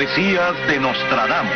profecías de Nostradamus.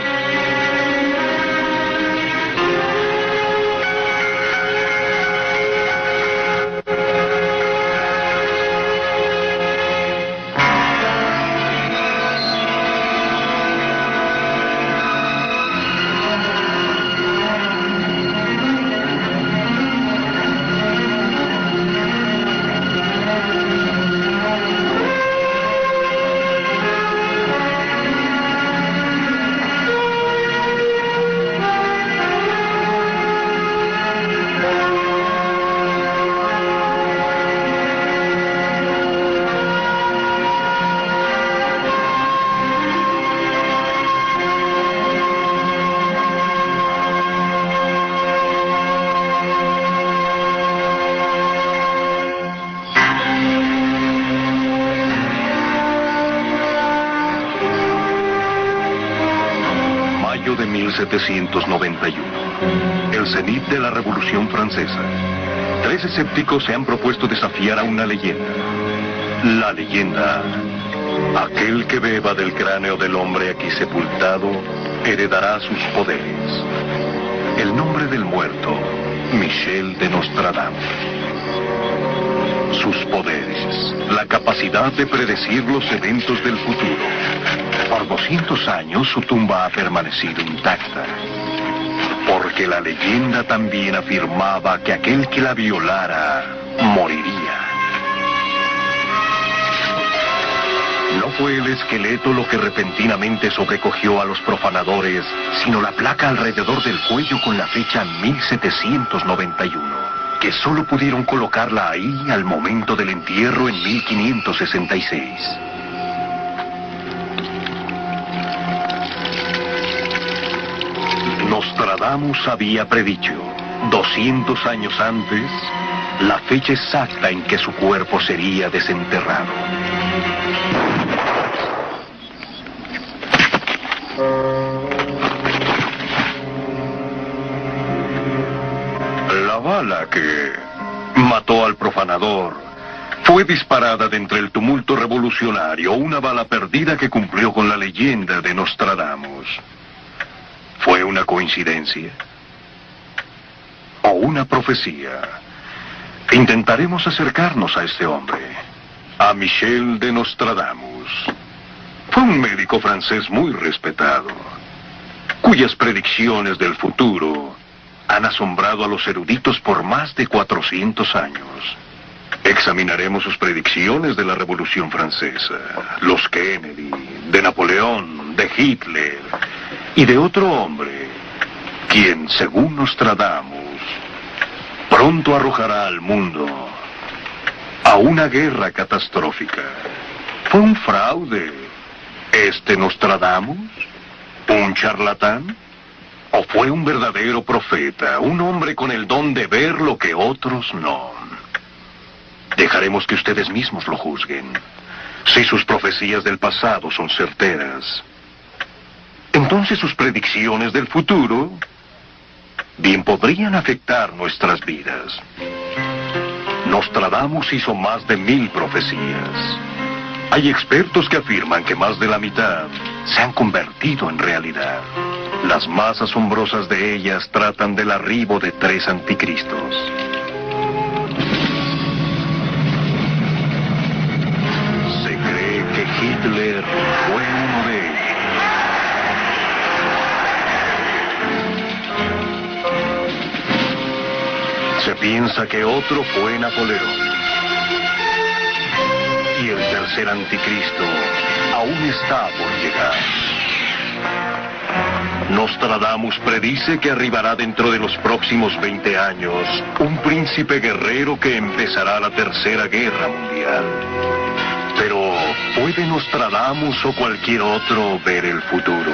De 1791, el cenit de la Revolución Francesa. 3 escépticos se han propuesto desafiar a una leyenda. La leyenda: aquel que beba del cráneo del hombre aquí sepultado heredará sus poderes. El nombre del muerto: Michel de Nostradamus. Sus poderes: la capacidad de predecir los eventos del futuro. Por 200 años su tumba ha permanecido intacta, porque la leyenda también afirmaba que aquel que la violara moriría. No fue el esqueleto lo que repentinamente sobrecogió a los profanadores, sino la placa alrededor del cuello con la fecha 1791, que solo pudieron colocarla ahí al momento del entierro en 1566. Nostradamus había predicho, 200 años antes, la fecha exacta en que su cuerpo sería desenterrado. La bala que mató al profanador fue disparada de entre el tumulto revolucionario, una bala perdida que cumplió con la leyenda de Nostradamus. ¿Fue una coincidencia? ¿O una profecía? Intentaremos acercarnos a este hombre, a Michel de Nostradamus. Fue un médico francés muy respetado, cuyas predicciones del futuro han asombrado a los eruditos por más de 400 años. Examinaremos sus predicciones de la Revolución Francesa, los Kennedy, de Napoleón, de Hitler y de otro hombre, quien, según Nostradamus, pronto arrojará al mundo a una guerra catastrófica. ¿Fue un fraude este Nostradamus? ¿Un charlatán? ¿O fue un verdadero profeta, un hombre con el don de ver lo que otros no? Dejaremos que ustedes mismos lo juzguen. Si sus profecías del pasado son certeras, entonces sus predicciones del futuro bien podrían afectar nuestras vidas. Nostradamus hizo más de 1000 profecías. Hay expertos que afirman que más de la mitad se han convertido en realidad. Las más asombrosas de ellas tratan del arribo de 3 anticristos. Se cree que Hitler fue uno de ellos. Se piensa que otro fue Napoleón. Y el tercer anticristo aún está por llegar. Nostradamus predice que arribará dentro de los próximos 20 años un príncipe guerrero que empezará la Tercera Guerra Mundial. Pero, ¿puede Nostradamus o cualquier otro ver el futuro?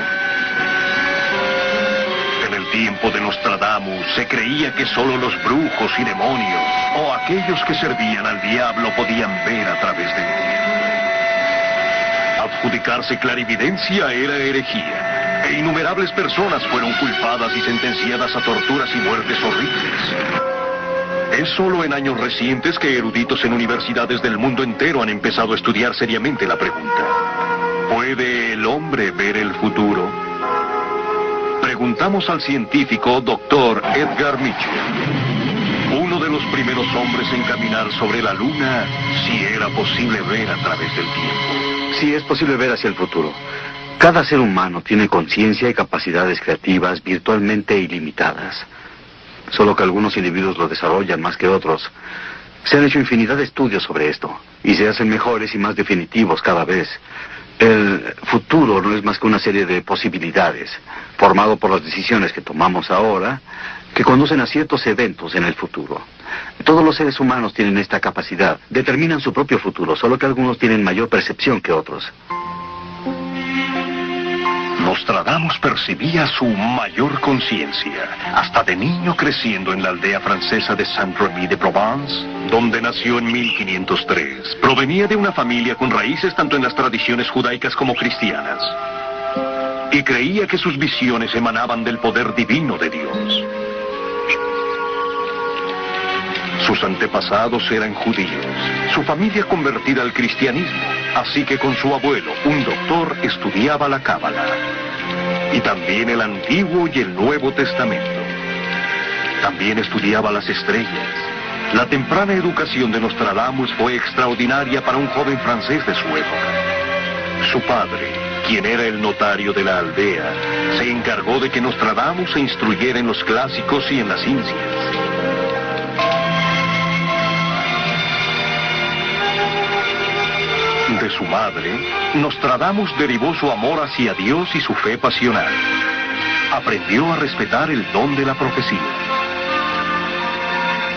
En el tiempo de Nostradamus se creía que solo los brujos y demonios o aquellos que servían al diablo podían ver a través del tiempo. Adjudicarse clarividencia era herejía. E innumerables personas fueron culpadas y sentenciadas a torturas y muertes horribles. Es solo en años recientes que eruditos en universidades del mundo entero han empezado a estudiar seriamente la pregunta: ¿puede ¿Puede el hombre ver el futuro? Preguntamos al científico Dr. Edgar Mitchell, uno de los primeros hombres en caminar sobre la Luna, si era posible ver a través del tiempo. Sí, es posible ver hacia el futuro. Cada ser humano tiene conciencia y capacidades creativas virtualmente ilimitadas. Solo que algunos individuos lo desarrollan más que otros. Se han hecho infinidad de estudios sobre esto, y se hacen mejores y más definitivos cada vez. El futuro no es más que una serie de posibilidades, formado por las decisiones que tomamos ahora, que conducen a ciertos eventos en el futuro. Todos los seres humanos tienen esta capacidad, determinan su propio futuro, solo que algunos tienen mayor percepción que otros. Nostradamus percibía su mayor conciencia, hasta de niño creciendo en la aldea francesa de Saint-Remy de Provence, donde nació en 1503. Provenía de una familia con raíces tanto en las tradiciones judaicas como cristianas, y creía que sus visiones emanaban del poder divino de Dios. Sus antepasados eran judíos, su familia convertida al cristianismo, así que con su abuelo, un doctor, estudiaba la Cábala, y también el Antiguo y el Nuevo Testamento. También estudiaba las estrellas. La temprana educación de Nostradamus fue extraordinaria para un joven francés de su época. Su padre, quien era el notario de la aldea, se encargó de que Nostradamus se instruyera en los clásicos y en las ciencias. De su madre, Nostradamus derivó su amor hacia Dios y su fe pasional. Aprendió a respetar el don de la profecía,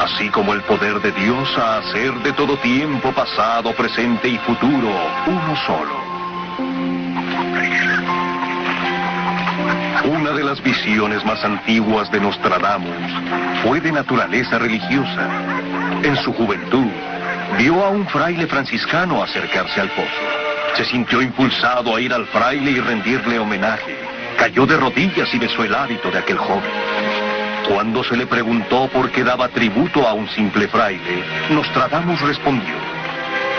así como el poder de Dios a hacer de todo tiempo, pasado, presente y futuro, uno solo. Una de las visiones más antiguas de Nostradamus fue de naturaleza religiosa. En su juventud, vio a un fraile franciscano acercarse al pozo. Se sintió impulsado a ir al fraile y rendirle homenaje. Cayó de rodillas y besó el hábito de aquel joven. Cuando se le preguntó por qué daba tributo a un simple fraile, Nostradamus respondió: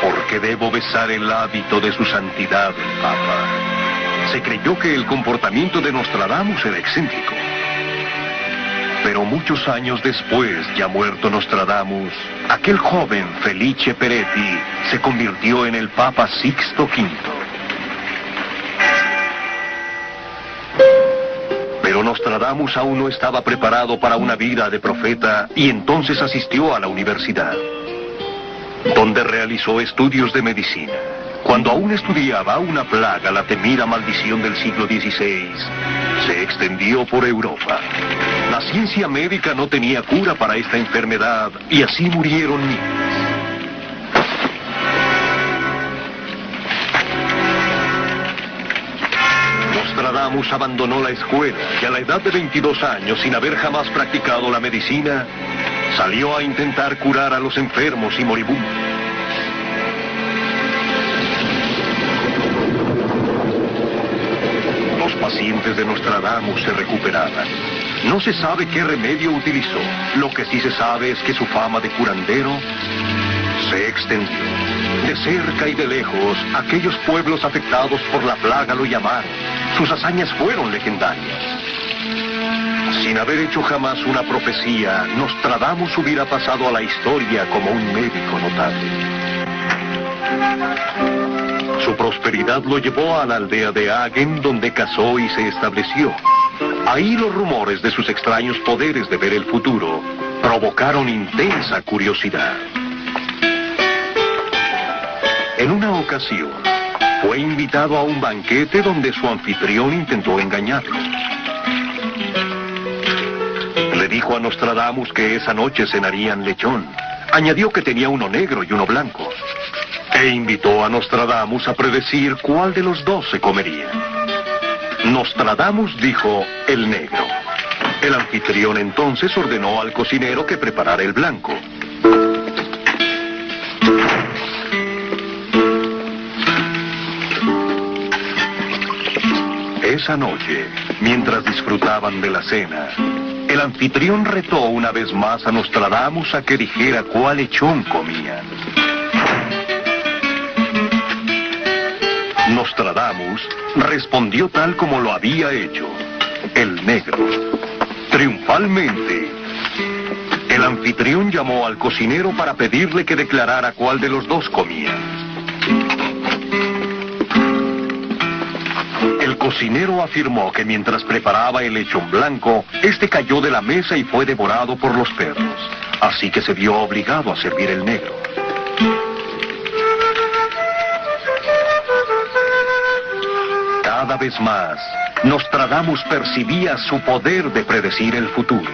porque debo besar el hábito de su santidad, el Papa. Se creyó que el comportamiento de Nostradamus era excéntrico. Pero muchos años después, ya muerto Nostradamus, aquel joven Felice Peretti se convirtió en el Papa Sixto V. Pero Nostradamus aún no estaba preparado para una vida de profeta y entonces asistió a la universidad, donde realizó estudios de medicina. Cuando aún estudiaba, una plaga, la temida maldición del siglo XVI, se extendió por Europa. La ciencia médica no tenía cura para esta enfermedad y así murieron niños. Nostradamus abandonó la escuela y a la edad de 22 años, sin haber jamás practicado la medicina, salió a intentar curar a los enfermos y moribundos. Los pacientes de Nostradamus se recuperaban. No se sabe qué remedio utilizó. Lo que sí se sabe es que su fama de curandero se extendió. De cerca y de lejos, aquellos pueblos afectados por la plaga lo llamaron. Sus hazañas fueron legendarias. Sin haber hecho jamás una profecía, Nostradamus hubiera pasado a la historia como un médico notable. Su prosperidad lo llevó a la aldea de Hagen, donde casó y se estableció. Ahí los rumores de sus extraños poderes de ver el futuro provocaron intensa curiosidad. En una ocasión, fue invitado a un banquete donde su anfitrión intentó engañarlo. Le dijo a Nostradamus que esa noche cenarían lechón. Añadió que tenía uno negro y uno blanco. E invitó a Nostradamus a predecir cuál de los dos se comería. Nostradamus dijo el negro. El anfitrión entonces ordenó al cocinero que preparara el blanco. Esa noche, mientras disfrutaban de la cena, el anfitrión retó una vez más a Nostradamus a que dijera cuál lechón comían. Nostradamus respondió tal como lo había hecho. El negro. Triunfalmente. El anfitrión llamó al cocinero para pedirle que declarara cuál de los dos comía. El cocinero afirmó que mientras preparaba el lechón blanco, este cayó de la mesa y fue devorado por los perros. Así que se vio obligado a servir el negro. Cada vez más, Nostradamus percibía su poder de predecir el futuro.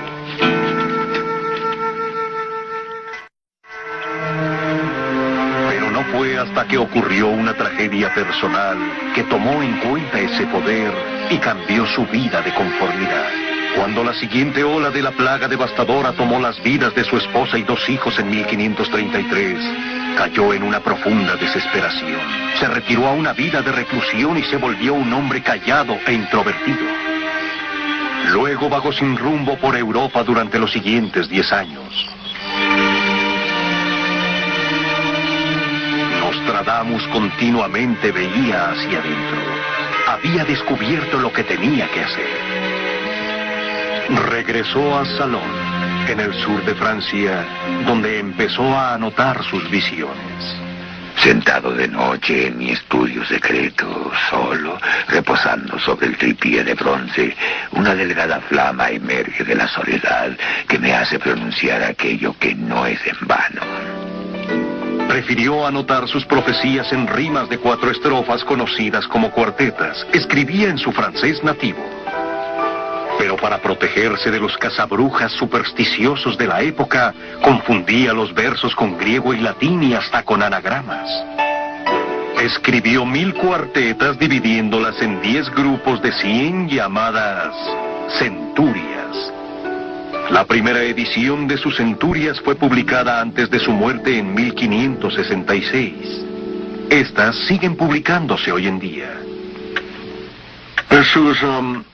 Pero no fue hasta que ocurrió una tragedia personal que tomó en cuenta ese poder y cambió su vida de conformidad. Cuando la siguiente ola de la plaga devastadora tomó las vidas de su esposa y 2 hijos en 1533, cayó en una profunda desesperación. Se retiró a una vida de reclusión y se volvió un hombre callado e introvertido. Luego vagó sin rumbo por Europa durante los siguientes 10 años. Nostradamus continuamente veía hacia adentro. Había descubierto lo que tenía que hacer. Regresó a Salon, en el sur de Francia, donde empezó a anotar sus visiones. Sentado de noche en mi estudio secreto, solo, reposando sobre el tripié de bronce, una delgada flama emerge de la soledad que me hace pronunciar aquello que no es en vano. Prefirió anotar sus profecías en rimas de 4 estrofas conocidas como cuartetas. Escribía en su francés nativo. Pero para protegerse de los cazabrujas supersticiosos de la época, confundía los versos con griego y latín y hasta con anagramas. Escribió 1000 cuartetas dividiéndolas en 10 grupos de 100 llamadas centurias. La primera edición de sus centurias fue publicada antes de su muerte en 1566. Estas siguen publicándose hoy en día. Sus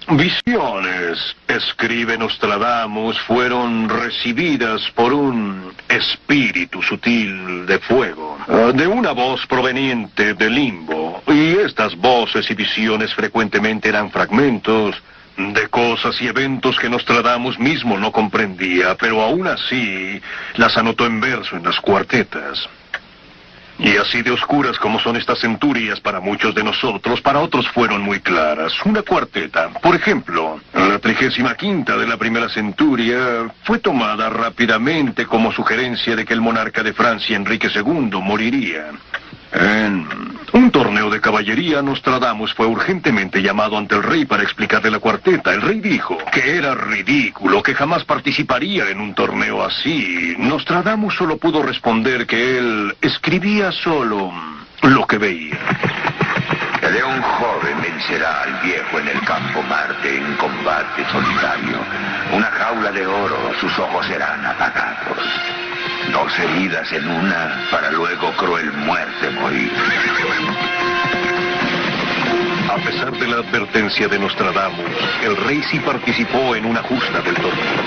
visiones, escribe Nostradamus, fueron recibidas por un espíritu sutil de fuego, de una voz proveniente del limbo, y estas voces y visiones frecuentemente eran fragmentos de cosas y eventos que Nostradamus mismo no comprendía, pero aún así las anotó en verso en las cuartetas. Y así de oscuras como son estas centurias para muchos de nosotros, para otros fueron muy claras. Una cuarteta, por ejemplo, la 35ª de la primera centuria, fue tomada rápidamente como sugerencia de que el monarca de Francia, Enrique II, moriría. En un torneo de caballería, Nostradamus fue urgentemente llamado ante el rey para explicarle la cuarteta. El rey dijo que era ridículo, que jamás participaría en un torneo así. Nostradamus solo pudo responder que él escribía solo lo que veía. El león joven vencerá al viejo en el campo Marte en combate solitario. Una jaula de oro, sus ojos serán apagados. 2 heridas en una, para luego cruel muerte morir. A pesar de la advertencia de Nostradamus, el rey sí participó en una justa del torneo.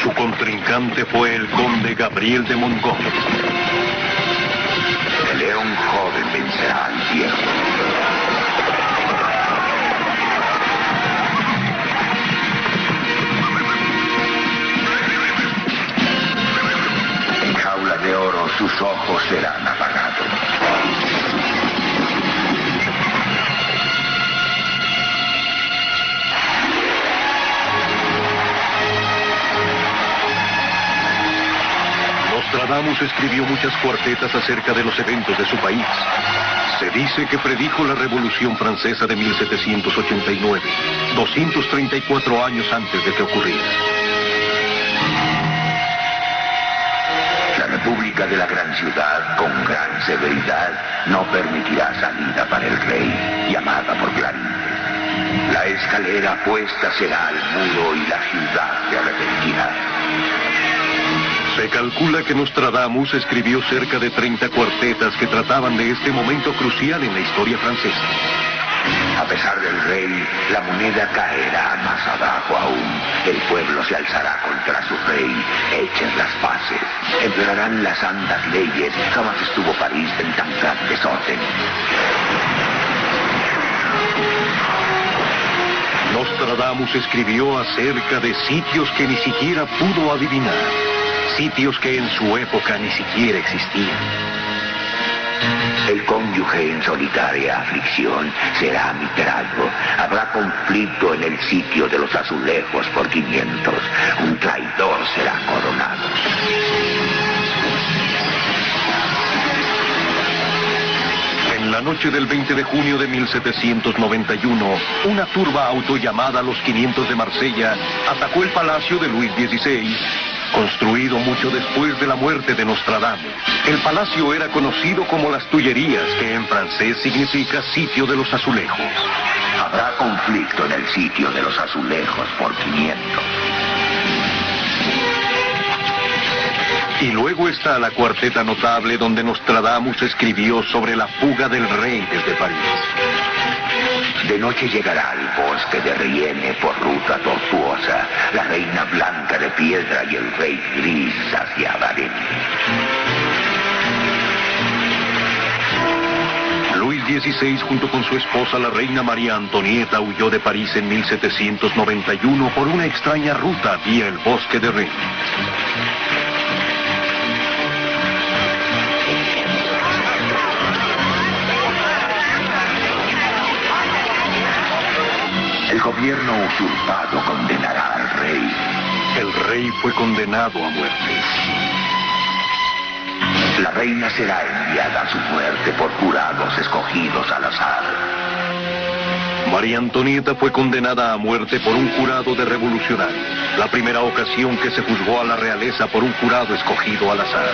Su contrincante fue el conde Gabriel de Montgomery. El león joven vencerá al viejo. En jaula de oro sus ojos serán apagados. Nostradamus escribió muchas cuartetas acerca de los eventos de su país. Se dice que predijo la Revolución Francesa de 1789, 234 años antes de que ocurriera. La República de la gran ciudad, con gran severidad, no permitirá salida para el rey, llamada por clarines. La escalera puesta será al muro y la ciudad se arrepentirá. Se calcula que Nostradamus escribió cerca de 30 cuartetas que trataban de este momento crucial en la historia francesa. A pesar del rey, la moneda caerá más abajo aún. El pueblo se alzará contra su rey, hechas las paces. Empeorarán las santas leyes. Jamás estuvo París en tan gran desorden. Nostradamus escribió acerca de sitios que ni siquiera pudo adivinar, sitios que en su época ni siquiera existían. El cónyuge en solitaria aflicción será Miteraldo. Habrá conflicto en el sitio de los azulejos por 500. Un traidor será coronado. En la noche del 20 de junio de 1791, una turba auto llamada Los 500 de Marsella atacó el palacio de Luis XVI, construido mucho después de la muerte de Nostradamus. El palacio era conocido como las Tullerías, que en francés significa sitio de los azulejos. Habrá conflicto en el sitio de los azulejos por 500. Y luego está la cuarteta notable donde Nostradamus escribió sobre la fuga del rey desde París. De noche llegará al bosque de Riene por ruta tortuosa, la reina blanca de piedra y el rey gris hacia Varennes. Luis XVI, junto con su esposa, la reina María Antonieta, huyó de París en 1791 por una extraña ruta vía el bosque de Rennes. El gobierno usurpado condenará al rey. El rey fue condenado a muerte. La reina será enviada a su muerte por jurados escogidos al azar. María Antonieta fue condenada a muerte por un jurado de revolucionarios, la primera ocasión que se juzgó a la realeza por un jurado escogido al azar.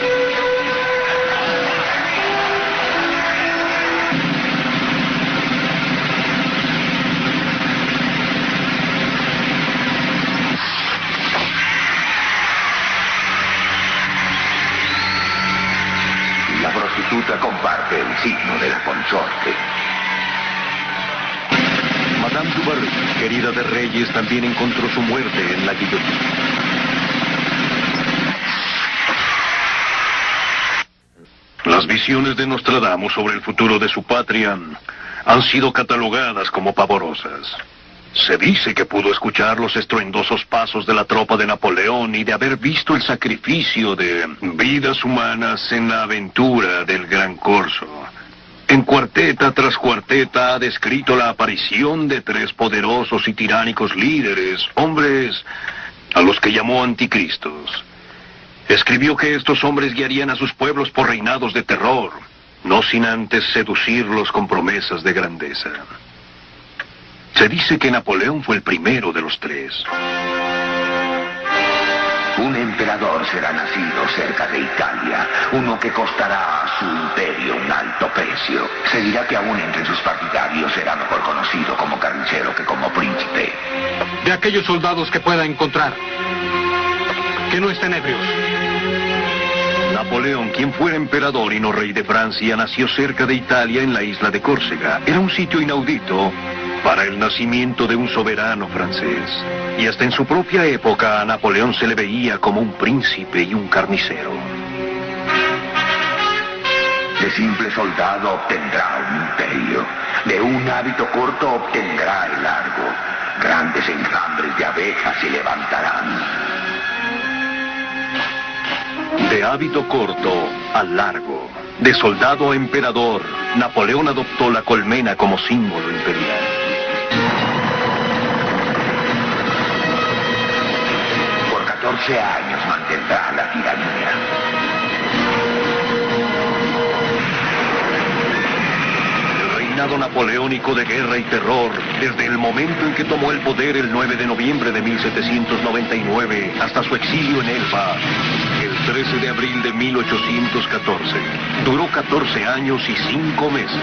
La prostituta comparte el signo de la consorte. Madame du Barry, querida de Reyes, también encontró su muerte en la guillotina. Las visiones de Nostradamus sobre el futuro de su patria han sido catalogadas como pavorosas. Se dice que pudo escuchar los estruendosos pasos de la tropa de Napoleón y de haber visto el sacrificio de vidas humanas en la aventura del Gran Corso. En cuarteta tras cuarteta ha descrito la aparición de 3 poderosos y tiránicos líderes, hombres a los que llamó anticristos. Escribió que estos hombres guiarían a sus pueblos por reinados de terror, no sin antes seducirlos con promesas de grandeza. Se dice que Napoleón fue el primero de los 3. Un emperador será nacido cerca de Italia, uno que costará a su imperio un alto precio. Se dirá que aún entre sus partidarios será mejor conocido como carnicero que como príncipe. De aquellos soldados que pueda encontrar, que no estén ebrios. Napoleón, quien fuera emperador y no rey de Francia, nació cerca de Italia en la isla de Córcega. Era un sitio inaudito para el nacimiento de un soberano francés. Y hasta en su propia época a Napoleón se le veía como un príncipe y un carnicero. De simple soldado obtendrá un imperio. De un hábito corto obtendrá el largo. Grandes enjambres de abejas se levantarán. De hábito corto a largo, de soldado a emperador, Napoleón adoptó la colmena como símbolo imperial. Por 14 años mantendrá la tiranía. El reinado napoleónico de guerra y terror, desde el momento en que tomó el poder el 9 de noviembre de 1799 hasta su exilio en Elba, el 13 de abril de 1814, duró 14 años y 5 meses.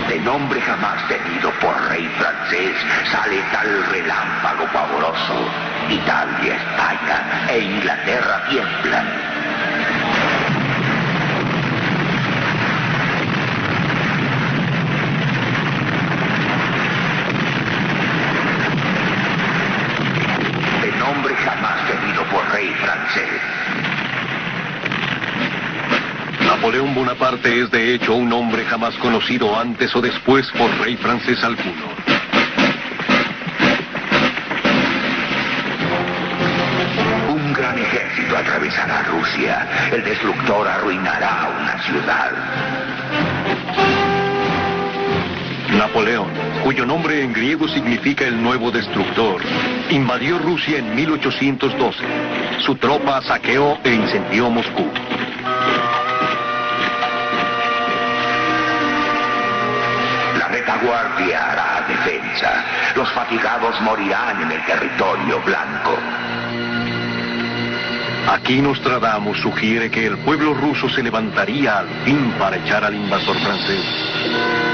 De nombre jamás tenido por rey francés, sale tal relámpago pavoroso. Italia, España e Inglaterra tiemblan. Napoleón Bonaparte es de hecho un hombre jamás conocido antes o después por rey francés alguno. Un gran ejército atravesará Rusia. El destructor arruinará una ciudad. Napoleón, cuyo nombre en griego significa el nuevo destructor, invadió Rusia en 1812. Su tropa saqueó e incendió Moscú. La retaguardia hará defensa. Los fatigados morirán en el territorio blanco. Aquí Nostradamus sugiere que el pueblo ruso se levantaría al fin para echar al invasor francés.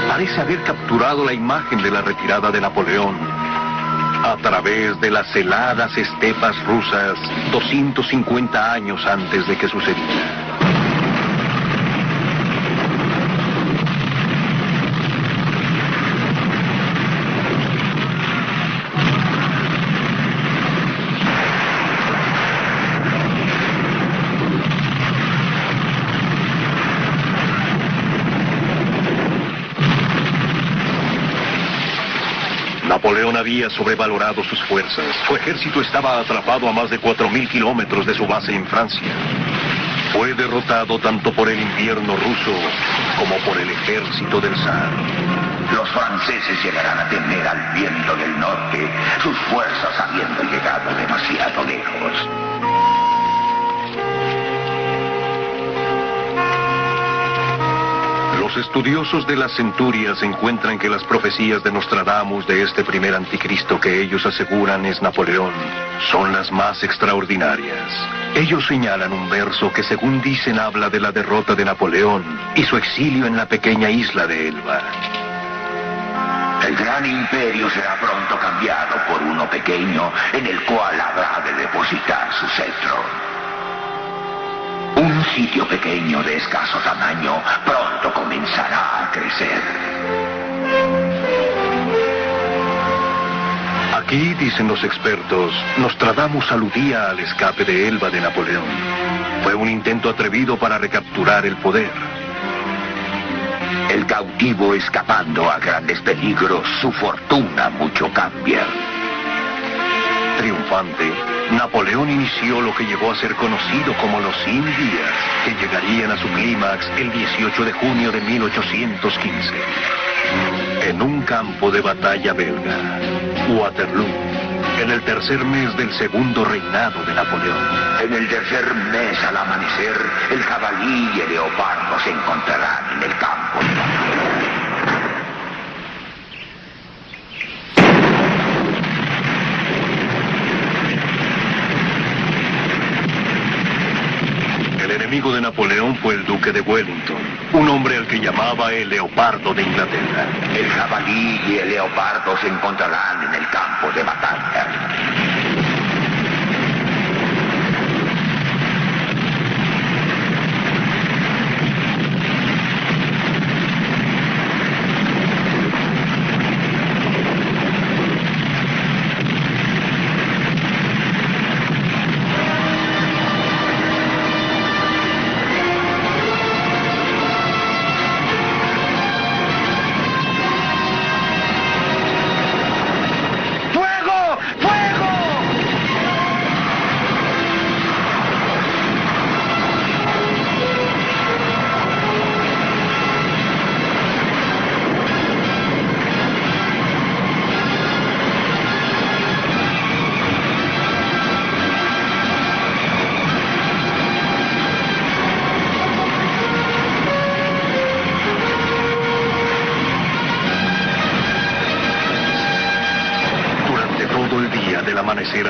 Parece haber capturado la imagen de la retirada de Napoleón a través de las heladas estepas rusas 250 años antes de que sucediera. Napoleón había sobrevalorado sus fuerzas. Su ejército estaba atrapado a más de 4.000 kilómetros de su base en Francia. Fue derrotado tanto por el invierno ruso como por el ejército del zar. Los franceses llegarán a temer al viento del norte, sus fuerzas habiendo llegado demasiado lejos. Los estudiosos de las centurias encuentran que las profecías de Nostradamus de este primer anticristo que ellos aseguran es Napoleón son las más extraordinarias. Ellos señalan un verso que según dicen habla de la derrota de Napoleón y su exilio en la pequeña isla de Elba. El gran imperio será pronto cambiado por uno pequeño en el cual habrá de depositar su cetro. Un sitio pequeño de escaso tamaño pronto comenzará a crecer. Aquí, dicen los expertos, Nostradamus aludía al escape de Elba de Napoleón. Fue un intento atrevido para recapturar el poder. El cautivo escapando a grandes peligros, su fortuna mucho cambia. Triunfante, Napoleón inició lo que llegó a ser conocido como los 100 días, que llegarían a su clímax el 18 de junio de 1815. En un campo de batalla belga, Waterloo, en el tercer mes del segundo reinado de Napoleón. En el tercer mes al amanecer, el jabalí y el leopardo se encontrarán en el campo de batalla. El enemigo de Napoleón fue el duque de Wellington, un hombre al que llamaba el leopardo de Inglaterra. El jabalí y el leopardo se encontrarán en el campo de batalla.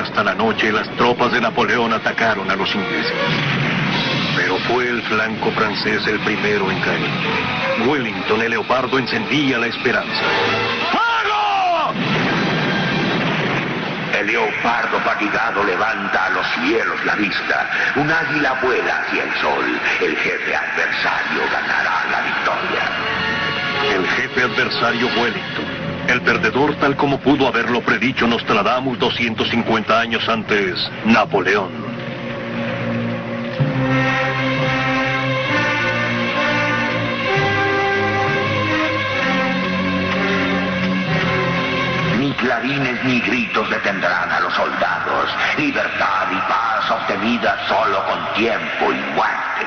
Hasta la noche, las tropas de Napoleón atacaron a los ingleses. Pero fue el flanco francés el primero en caer. Wellington, el leopardo, encendía la esperanza. ¡Fuego! El leopardo fatigado levanta a los cielos la vista. Un águila vuela hacia el sol. El jefe adversario ganará la victoria. El jefe adversario Wellington. El perdedor, tal como pudo haberlo predicho Nostradamus 250 años antes, Napoleón. clarines ni gritos detendrán a los soldados. Libertad y paz obtenida solo con tiempo y muerte.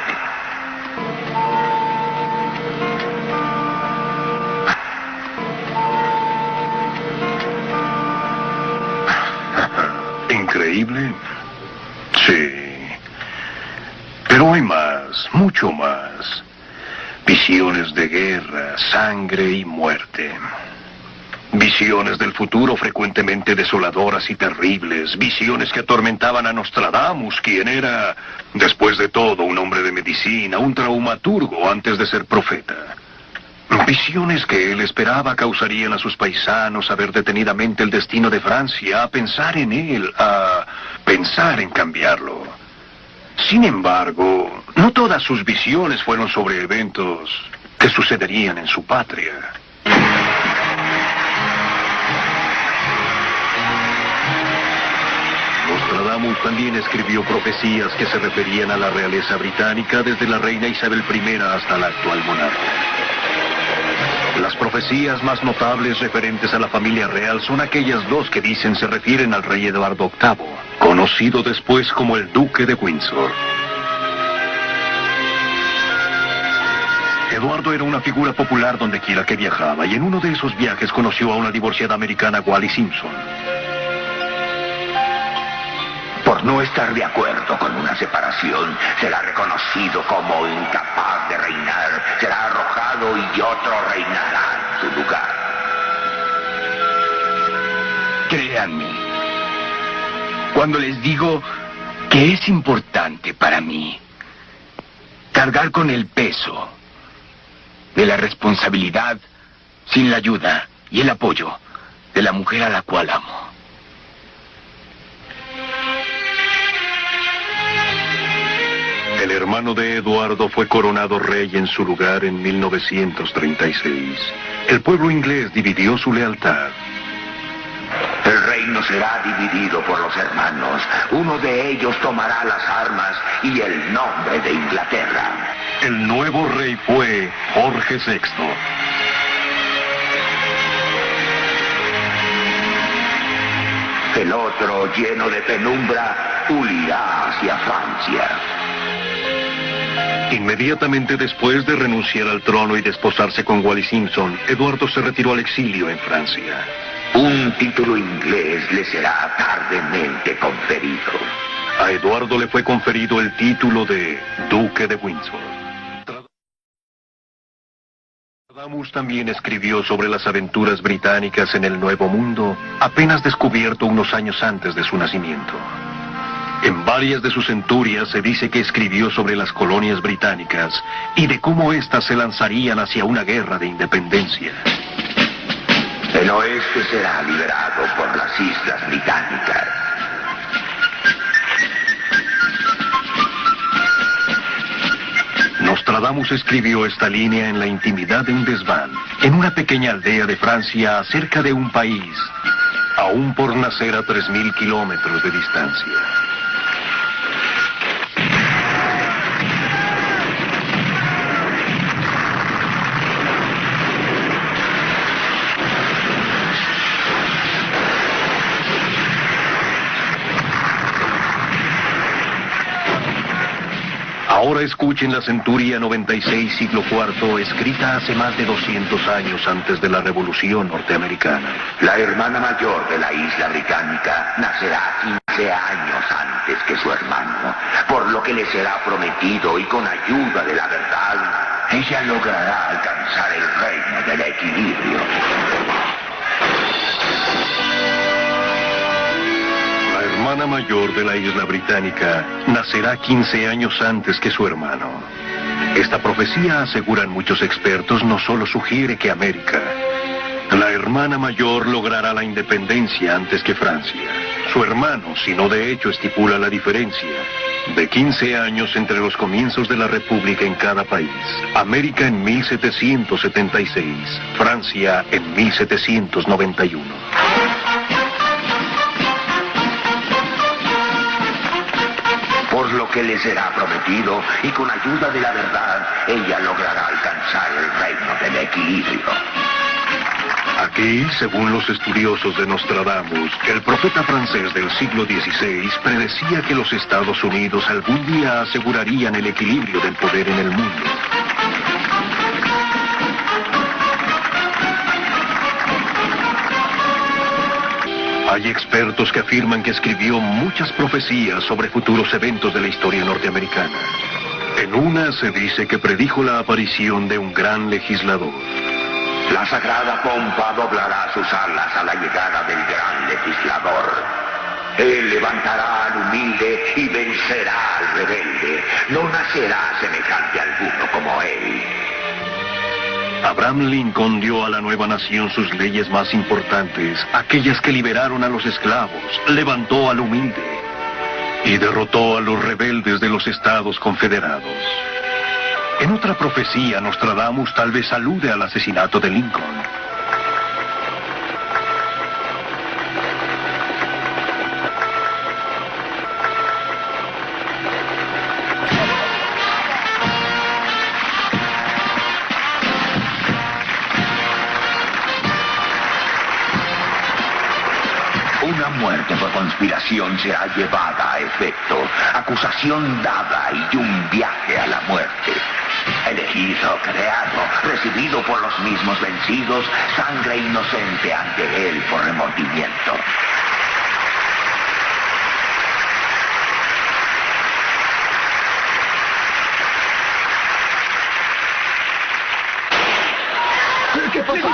¿Increíble? Sí. Pero hay más, mucho más. Visiones de guerra, sangre y muerte. Visiones del futuro frecuentemente desoladoras y terribles. Visiones que atormentaban a Nostradamus, quien era, después de todo, un hombre de medicina, un traumaturgo antes de ser profeta. Visiones que él esperaba causarían a sus paisanos a ver detenidamente el destino de Francia, a pensar en él, a pensar en cambiarlo. Sin embargo, no todas sus visiones fueron sobre eventos que sucederían en su patria. Nostradamus también escribió profecías que se referían a la realeza británica desde la reina Isabel I hasta la actual monarca. Las profecías más notables referentes a la familia real son aquellas dos que dicen se refieren al rey Eduardo VIII, conocido después como el Duque de Windsor. Eduardo era una figura popular donde quiera que viajaba, y en uno de esos viajes conoció a una divorciada americana, Wallis Simpson. Por no estar de acuerdo con una separación, será reconocido como incapaz de reinar, será arrojado y otro reinará en su lugar. Créanme, cuando les digo que es importante para mí cargar con el peso de la responsabilidad sin la ayuda y el apoyo de la mujer a la cual amo. El hermano de Eduardo fue coronado rey en su lugar en 1936. El pueblo inglés dividió su lealtad. El reino será dividido por los hermanos. Uno de ellos tomará las armas y el nombre de Inglaterra. El nuevo rey fue Jorge VI. El otro, lleno de penumbra, huirá hacia Francia. Inmediatamente después de renunciar al trono y desposarse con Wallis Simpson, Eduardo se retiró al exilio en Francia. Un título inglés le será tardemente conferido. A Eduardo le fue conferido el título de Duque de Windsor. Nostradamus también escribió sobre las aventuras británicas en el Nuevo Mundo, apenas descubierto unos años antes de su nacimiento. En varias de sus centurias se dice que escribió sobre las colonias británicas y de cómo éstas se lanzarían hacia una guerra de independencia. El oeste será liberado por las islas británicas. Nostradamus escribió esta línea en la intimidad de un desván, en una pequeña aldea de Francia, cerca de un país, aún por nacer a 3.000 kilómetros de distancia. Ahora escuchen la centuria 96, siglo IV, escrita hace más de 200 años antes de la Revolución Norteamericana. La hermana mayor de la isla británica nacerá 15 años antes que su hermano, por lo que le será prometido y con ayuda de la verdad, ella logrará alcanzar el reino del equilibrio. La hermana mayor de la isla británica nacerá 15 años antes que su hermano. Esta profecía, aseguran muchos expertos, no solo sugiere que América, la hermana mayor, logrará la independencia antes que Francia. Su hermano, sino de hecho estipula la diferencia de 15 años entre los comienzos de la República en cada país. América en 1776, Francia en 1791. Por lo que le será prometido y con ayuda de la verdad, ella logrará alcanzar el reino del equilibrio. Aquí, según los estudiosos de Nostradamus, el profeta francés del siglo XVI predecía que los Estados Unidos algún día asegurarían el equilibrio del poder en el mundo. Hay expertos que afirman que escribió muchas profecías sobre futuros eventos de la historia norteamericana. En una se dice que predijo la aparición de un gran legislador. La sagrada pompa doblará sus alas a la llegada del gran legislador. Él levantará al humilde y vencerá al rebelde. No nacerá semejante alguno como él. Abraham Lincoln dio a la nueva nación sus leyes más importantes, aquellas que liberaron a los esclavos, levantó al humilde y derrotó a los rebeldes de los Estados Confederados. En otra profecía, Nostradamus tal vez alude al asesinato de Lincoln. Una muerte por conspiración será llevada a efecto, acusación dada y un viaje a la muerte. Elegido, creado, recibido por los mismos vencidos, sangre inocente ante él por remordimiento. ¿Qué pasó?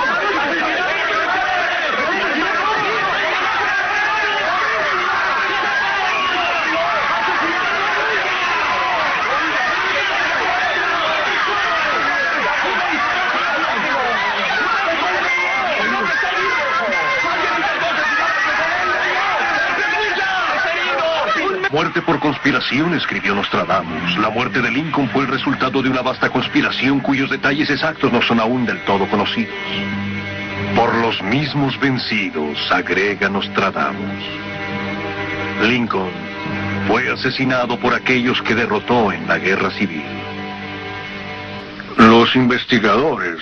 Muerte por conspiración, escribió Nostradamus. La muerte de Lincoln fue el resultado de una vasta conspiración cuyos detalles exactos no son aún del todo conocidos. Por los mismos vencidos, agrega Nostradamus. Lincoln fue asesinado por aquellos que derrotó en la guerra civil. Los investigadores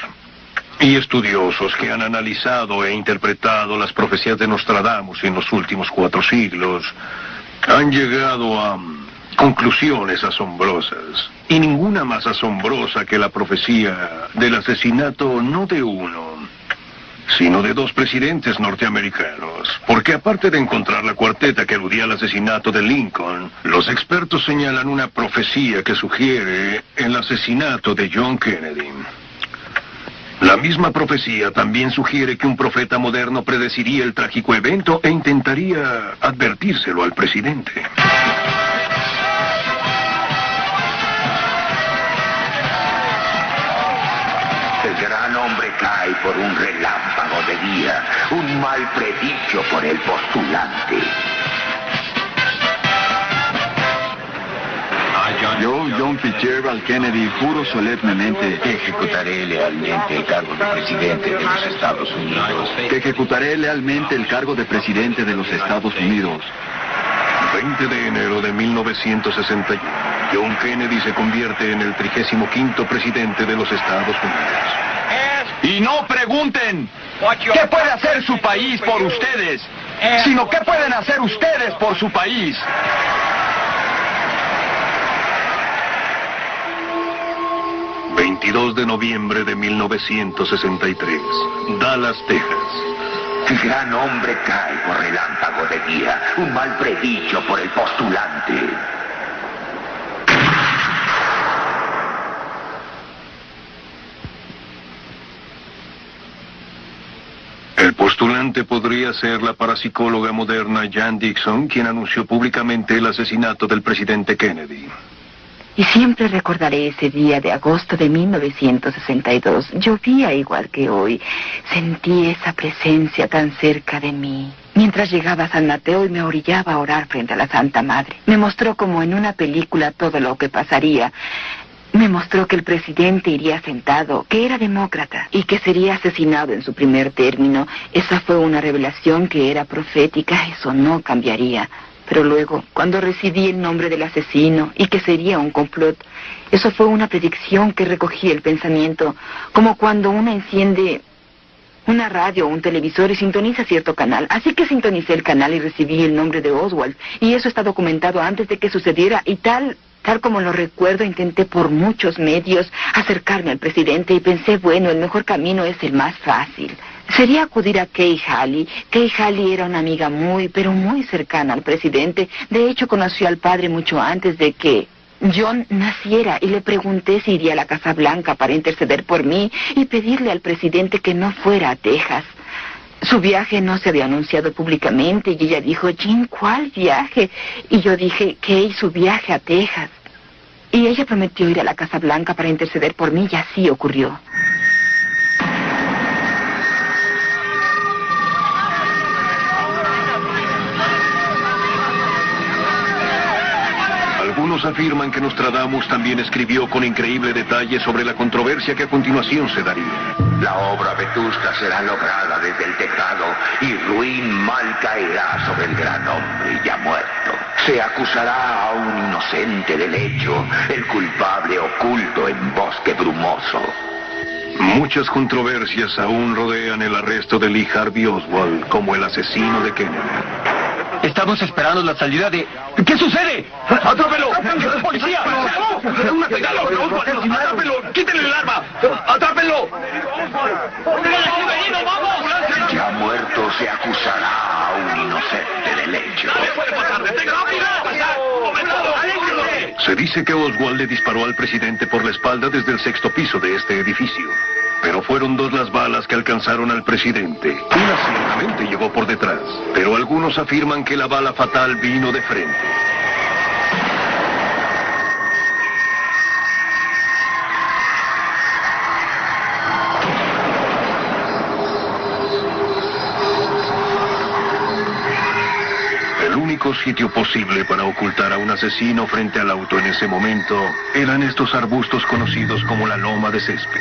y estudiosos que han analizado e interpretado las profecías de Nostradamus en los últimos 4 siglos han llegado a conclusiones asombrosas, y ninguna más asombrosa que la profecía del asesinato no de uno, sino de 2 presidentes norteamericanos. Porque aparte de encontrar la cuarteta que aludía al asesinato de Lincoln, los expertos señalan una profecía que sugiere el asesinato de John Kennedy. La misma profecía también sugiere que un profeta moderno predeciría el trágico evento e intentaría advertírselo al presidente. El gran hombre cae por un relámpago de día, un mal predicho por el postulante. Yo, John Fitzgerald Kennedy, juro solemnemente que ejecutaré lealmente el cargo de presidente de los Estados Unidos. Que ejecutaré lealmente el cargo de presidente de los Estados Unidos. 20 de enero de 1961, John Kennedy se convierte en el 35º presidente de los Estados Unidos. Y no pregunten qué puede hacer su país por ustedes, sino qué pueden hacer ustedes por su país. ...22 de noviembre de 1963, Dallas, Texas. El gran hombre cae por relámpago de día, un mal predicho por el postulante. El postulante podría ser la parapsicóloga moderna Jan Dixon, quien anunció públicamente el asesinato del presidente Kennedy. Y siempre recordaré ese día de agosto de 1962. Llovía igual que hoy. Sentí esa presencia tan cerca de mí. Mientras llegaba a San Mateo y me orillaba a orar frente a la Santa Madre. Me mostró como en una película todo lo que pasaría. Me mostró que el presidente iría sentado, que era demócrata y que sería asesinado en su primer término. Esa fue una revelación que era profética. Eso no cambiaría. Pero luego, cuando recibí el nombre del asesino y que sería un complot, eso fue una predicción que recogí el pensamiento, como cuando uno enciende una radio o un televisor y sintoniza cierto canal. Así que sintonicé el canal y recibí el nombre de Oswald. Y eso está documentado antes de que sucediera. Y tal como lo recuerdo, intenté por muchos medios acercarme al presidente y pensé, bueno, el mejor camino es el más fácil. Sería acudir a Kay Halley. Kay Halley era una amiga muy, pero muy cercana al presidente. De hecho, conoció al padre mucho antes de que John naciera y le pregunté si iría a la Casa Blanca para interceder por mí y pedirle al presidente que no fuera a Texas. Su viaje no se había anunciado públicamente y ella dijo, Jean, ¿cuál viaje? Y yo dije, Kay, su viaje a Texas. Y ella prometió ir a la Casa Blanca para interceder por mí y así ocurrió. Algunos afirman que Nostradamus también escribió con increíble detalle sobre la controversia que a continuación se daría. La obra vetusta será lograda desde el tejado y ruin mal caerá sobre el gran hombre ya muerto. Se acusará a un inocente del hecho, el culpable oculto en bosque brumoso. Muchas controversias aún rodean el arresto de Lee Harvey Oswald como el asesino de Kennedy. Estamos esperando la salida de... ¿Qué sucede? ¡Atrápelo! ¡Policía! ¡Cuidado! ¡Atrápelo! ¡Quítenle el arma! ¡Atrápelo! Ya muerto se acusará a un inocente del hecho. Se dice que Oswald le disparó al presidente por la espalda desde el 6º piso de este edificio. Pero fueron 2 las balas que alcanzaron al presidente. Una ciertamente llegó por detrás, pero algunos afirman que la bala fatal vino de frente. El único sitio posible para ocultar a un asesino frente al auto en ese momento eran estos arbustos conocidos como la loma de césped.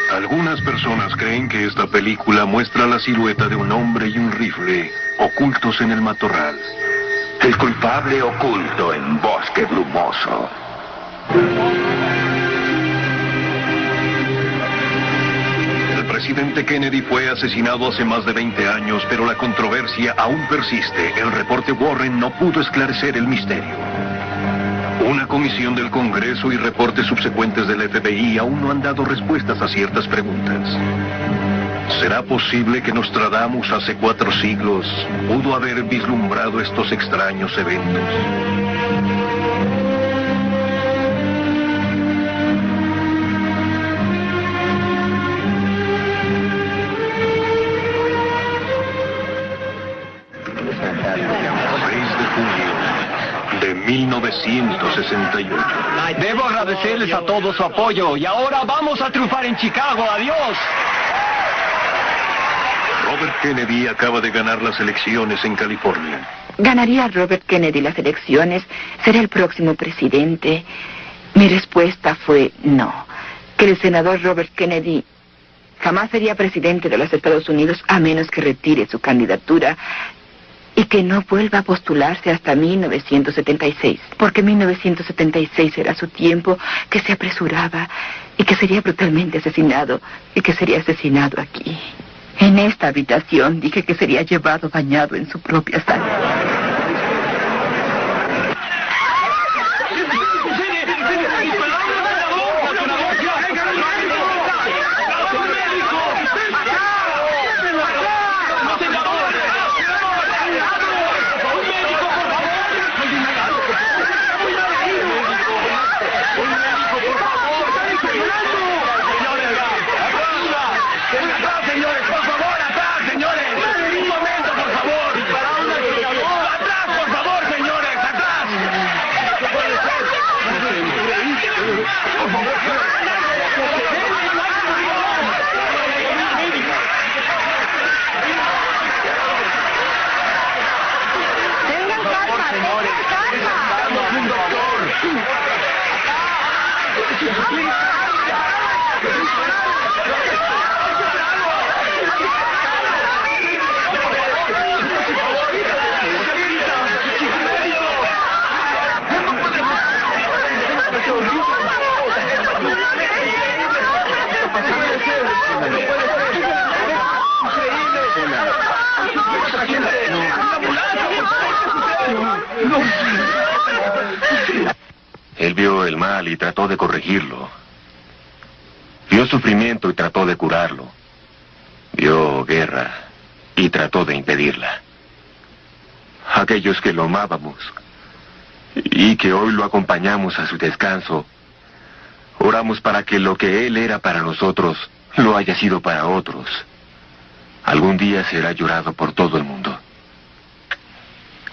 Algunas personas creen que esta película muestra la silueta de un hombre y un rifle ocultos en el matorral. El culpable oculto en bosque brumoso. El presidente Kennedy fue asesinado hace más de 20 años, pero la controversia aún persiste. El reporte Warren no pudo esclarecer el misterio. Una comisión del Congreso y reportes subsecuentes del FBI aún no han dado respuestas a ciertas preguntas. ¿Será posible que Nostradamus hace 4 siglos pudo haber vislumbrado estos extraños eventos? De 1968. Debo agradecerles a todos su apoyo y ahora vamos a triunfar en Chicago. ¡Adiós! Robert Kennedy acaba de ganar las elecciones en California. ¿Ganaría Robert Kennedy las elecciones? ¿Será el próximo presidente? Mi respuesta fue no. Que el senador Robert Kennedy jamás sería presidente de los Estados Unidos a menos que retire su candidatura y que no vuelva a postularse hasta 1976, porque 1976 era su tiempo, que se apresuraba y que sería brutalmente asesinado y que sería asesinado aquí. En esta habitación dije que sería llevado bañado en su propia sangre. Señores, por favor, atrás, señores. Un momento, por favor. Él vio el mal y trató de corregirlo. Vio sufrimiento y trató de curarlo. Vio guerra y trató de impedirla. Aquellos que lo amábamos y que hoy lo acompañamos a su descanso, oramos para que lo que él era para nosotros lo haya sido para otros. Algún día será llorado por todo el mundo.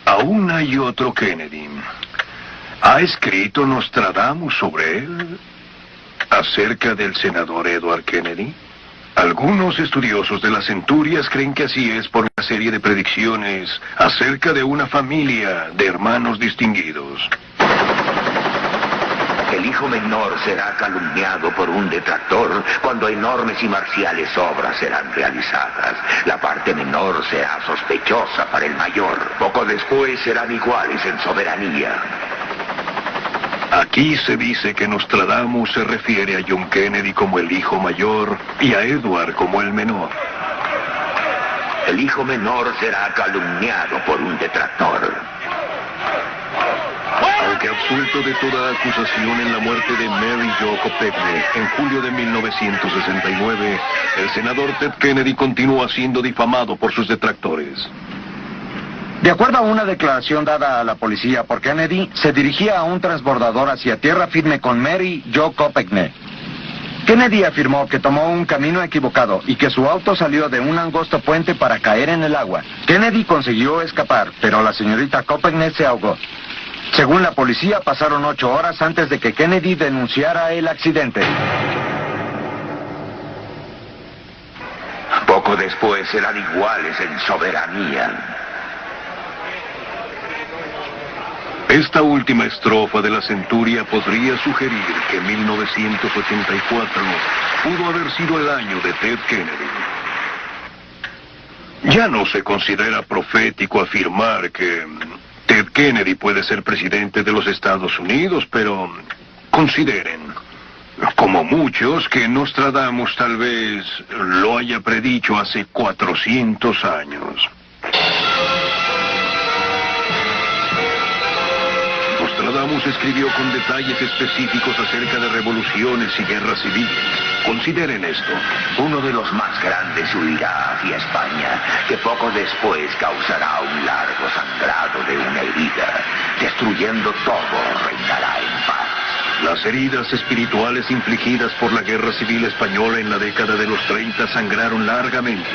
Aún hay otro Kennedy. ¿Ha escrito Nostradamus sobre él? ¿Acerca del senador Edward Kennedy? Algunos estudiosos de las centurias creen que así es por una serie de predicciones acerca de una familia de hermanos distinguidos. El hijo menor será calumniado por un detractor cuando enormes y marciales obras serán realizadas. La parte menor será sospechosa para el mayor. Poco después serán iguales en soberanía. Aquí se dice que Nostradamus se refiere a John Kennedy como el hijo mayor y a Edward como el menor. El hijo menor será calumniado por un detractor. Aunque absuelto de toda acusación en la muerte de Mary Jo Kopechne en julio de 1969, el senador Ted Kennedy continúa siendo difamado por sus detractores. De acuerdo a una declaración dada a la policía por Kennedy, se dirigía a un transbordador hacia tierra firme con Mary Jo Kopechne. Kennedy afirmó que tomó un camino equivocado y que su auto salió de un angosto puente para caer en el agua. Kennedy consiguió escapar, pero la señorita Kopechne se ahogó. Según la policía, pasaron 8 horas antes de que Kennedy denunciara el accidente. Poco después serán iguales en soberanía. Esta última estrofa de la centuria podría sugerir que 1984 pudo haber sido el año de Ted Kennedy. Ya no se considera profético afirmar que Ted Kennedy puede ser presidente de los Estados Unidos, pero consideren, como muchos, que Nostradamus tal vez lo haya predicho hace 400 años. Nostradamus escribió con detalles específicos acerca de revoluciones y guerras civiles. Consideren esto. Uno de los más grandes huirá hacia España, que poco después causará un largo sangrado de una herida. Destruyendo todo, reinará en paz. Las heridas espirituales infligidas por la Guerra Civil Española en la década de los 30 sangraron largamente,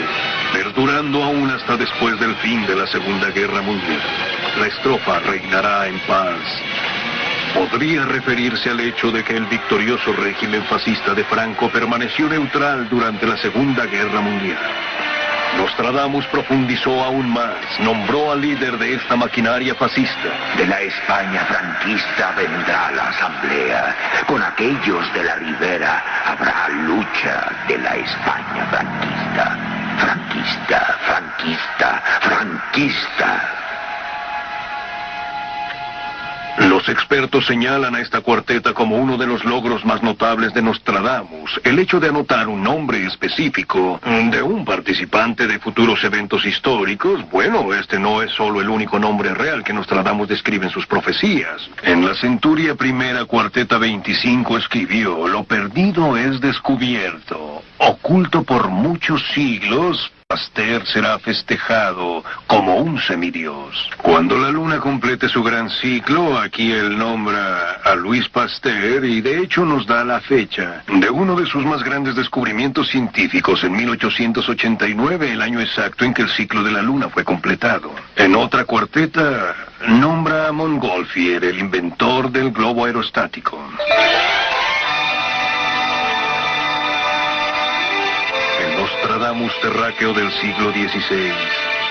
perdurando aún hasta después del fin de la Segunda Guerra Mundial. La estrofa "reinará en paz" podría referirse al hecho de que el victorioso régimen fascista de Franco permaneció neutral durante la Segunda Guerra Mundial. Nostradamus profundizó aún más, nombró al líder de esta maquinaria fascista. De la España franquista vendrá la asamblea. Con aquellos de la ribera habrá lucha de la España franquista. Franquista, franquista, franquista. Los expertos señalan a esta cuarteta como uno de los logros más notables de Nostradamus. El hecho de anotar un nombre específico de un participante de futuros eventos históricos, bueno, este no es solo el único nombre real que Nostradamus describe en sus profecías. En la centuria primera, cuarteta 25 escribió: "Lo perdido es descubierto, oculto por muchos siglos. Pasteur será festejado como un semidios". Cuando la luna complete su gran ciclo, aquí él nombra a Louis Pasteur y de hecho nos da la fecha de uno de sus más grandes descubrimientos científicos en 1889, el año exacto en que el ciclo de la luna fue completado. En otra cuarteta nombra a Montgolfier, el inventor del globo aerostático. Nostradamus terráqueo del siglo XVI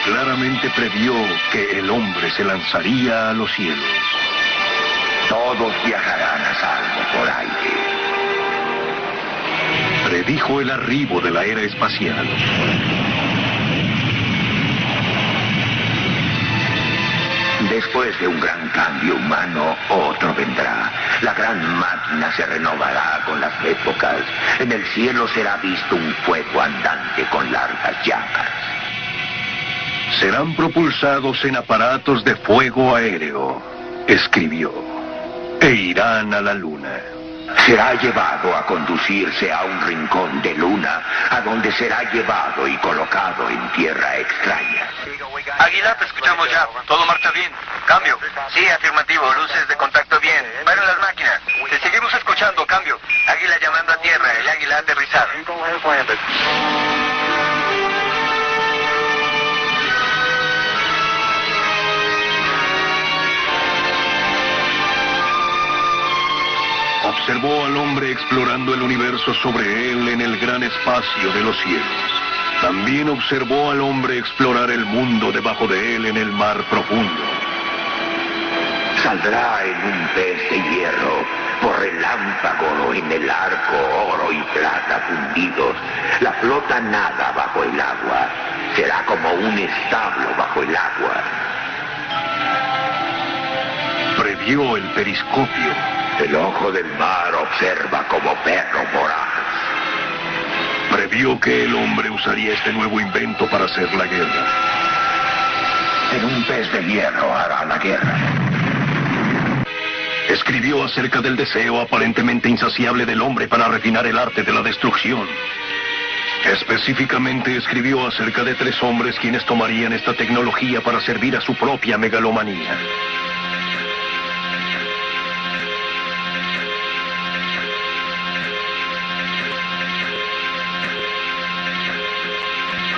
claramente previó que el hombre se lanzaría a los cielos. Todos viajarán a salvo por aire. Predijo el arribo de la era espacial. Después de un gran cambio humano, otro vendrá. La gran máquina se renovará con las épocas. En el cielo será visto un fuego andante con largas llamas. serán propulsados en aparatos de fuego aéreo, escribió, e irán a la luna. Será llevado a conducirse a un rincón de luna, a donde será llevado y colocado en tierra extraña. Águila, te escuchamos ya. Todo marcha bien. Cambio. Sí, afirmativo. Luces de contacto bien. Paren las máquinas. Te seguimos escuchando. Cambio. Águila llamando a tierra. El águila ha aterrizado. Observó al hombre explorando el universo sobre él en el gran espacio de los cielos. También observó al hombre explorar el mundo debajo de él en el mar profundo. Saldrá en un pez de hierro, por relámpago en el arco, oro y plata fundidos. La flota nada bajo el agua. Será como un establo bajo el agua. Previó el periscopio. El ojo del mar observa como perro voraz. Previó que el hombre usaría este nuevo invento para hacer la guerra. En un pez de hierro hará la guerra. Escribió acerca del deseo aparentemente insaciable del hombre para refinar el arte de la destrucción. Específicamente escribió acerca de 3 hombres quienes tomarían esta tecnología para servir a su propia megalomanía.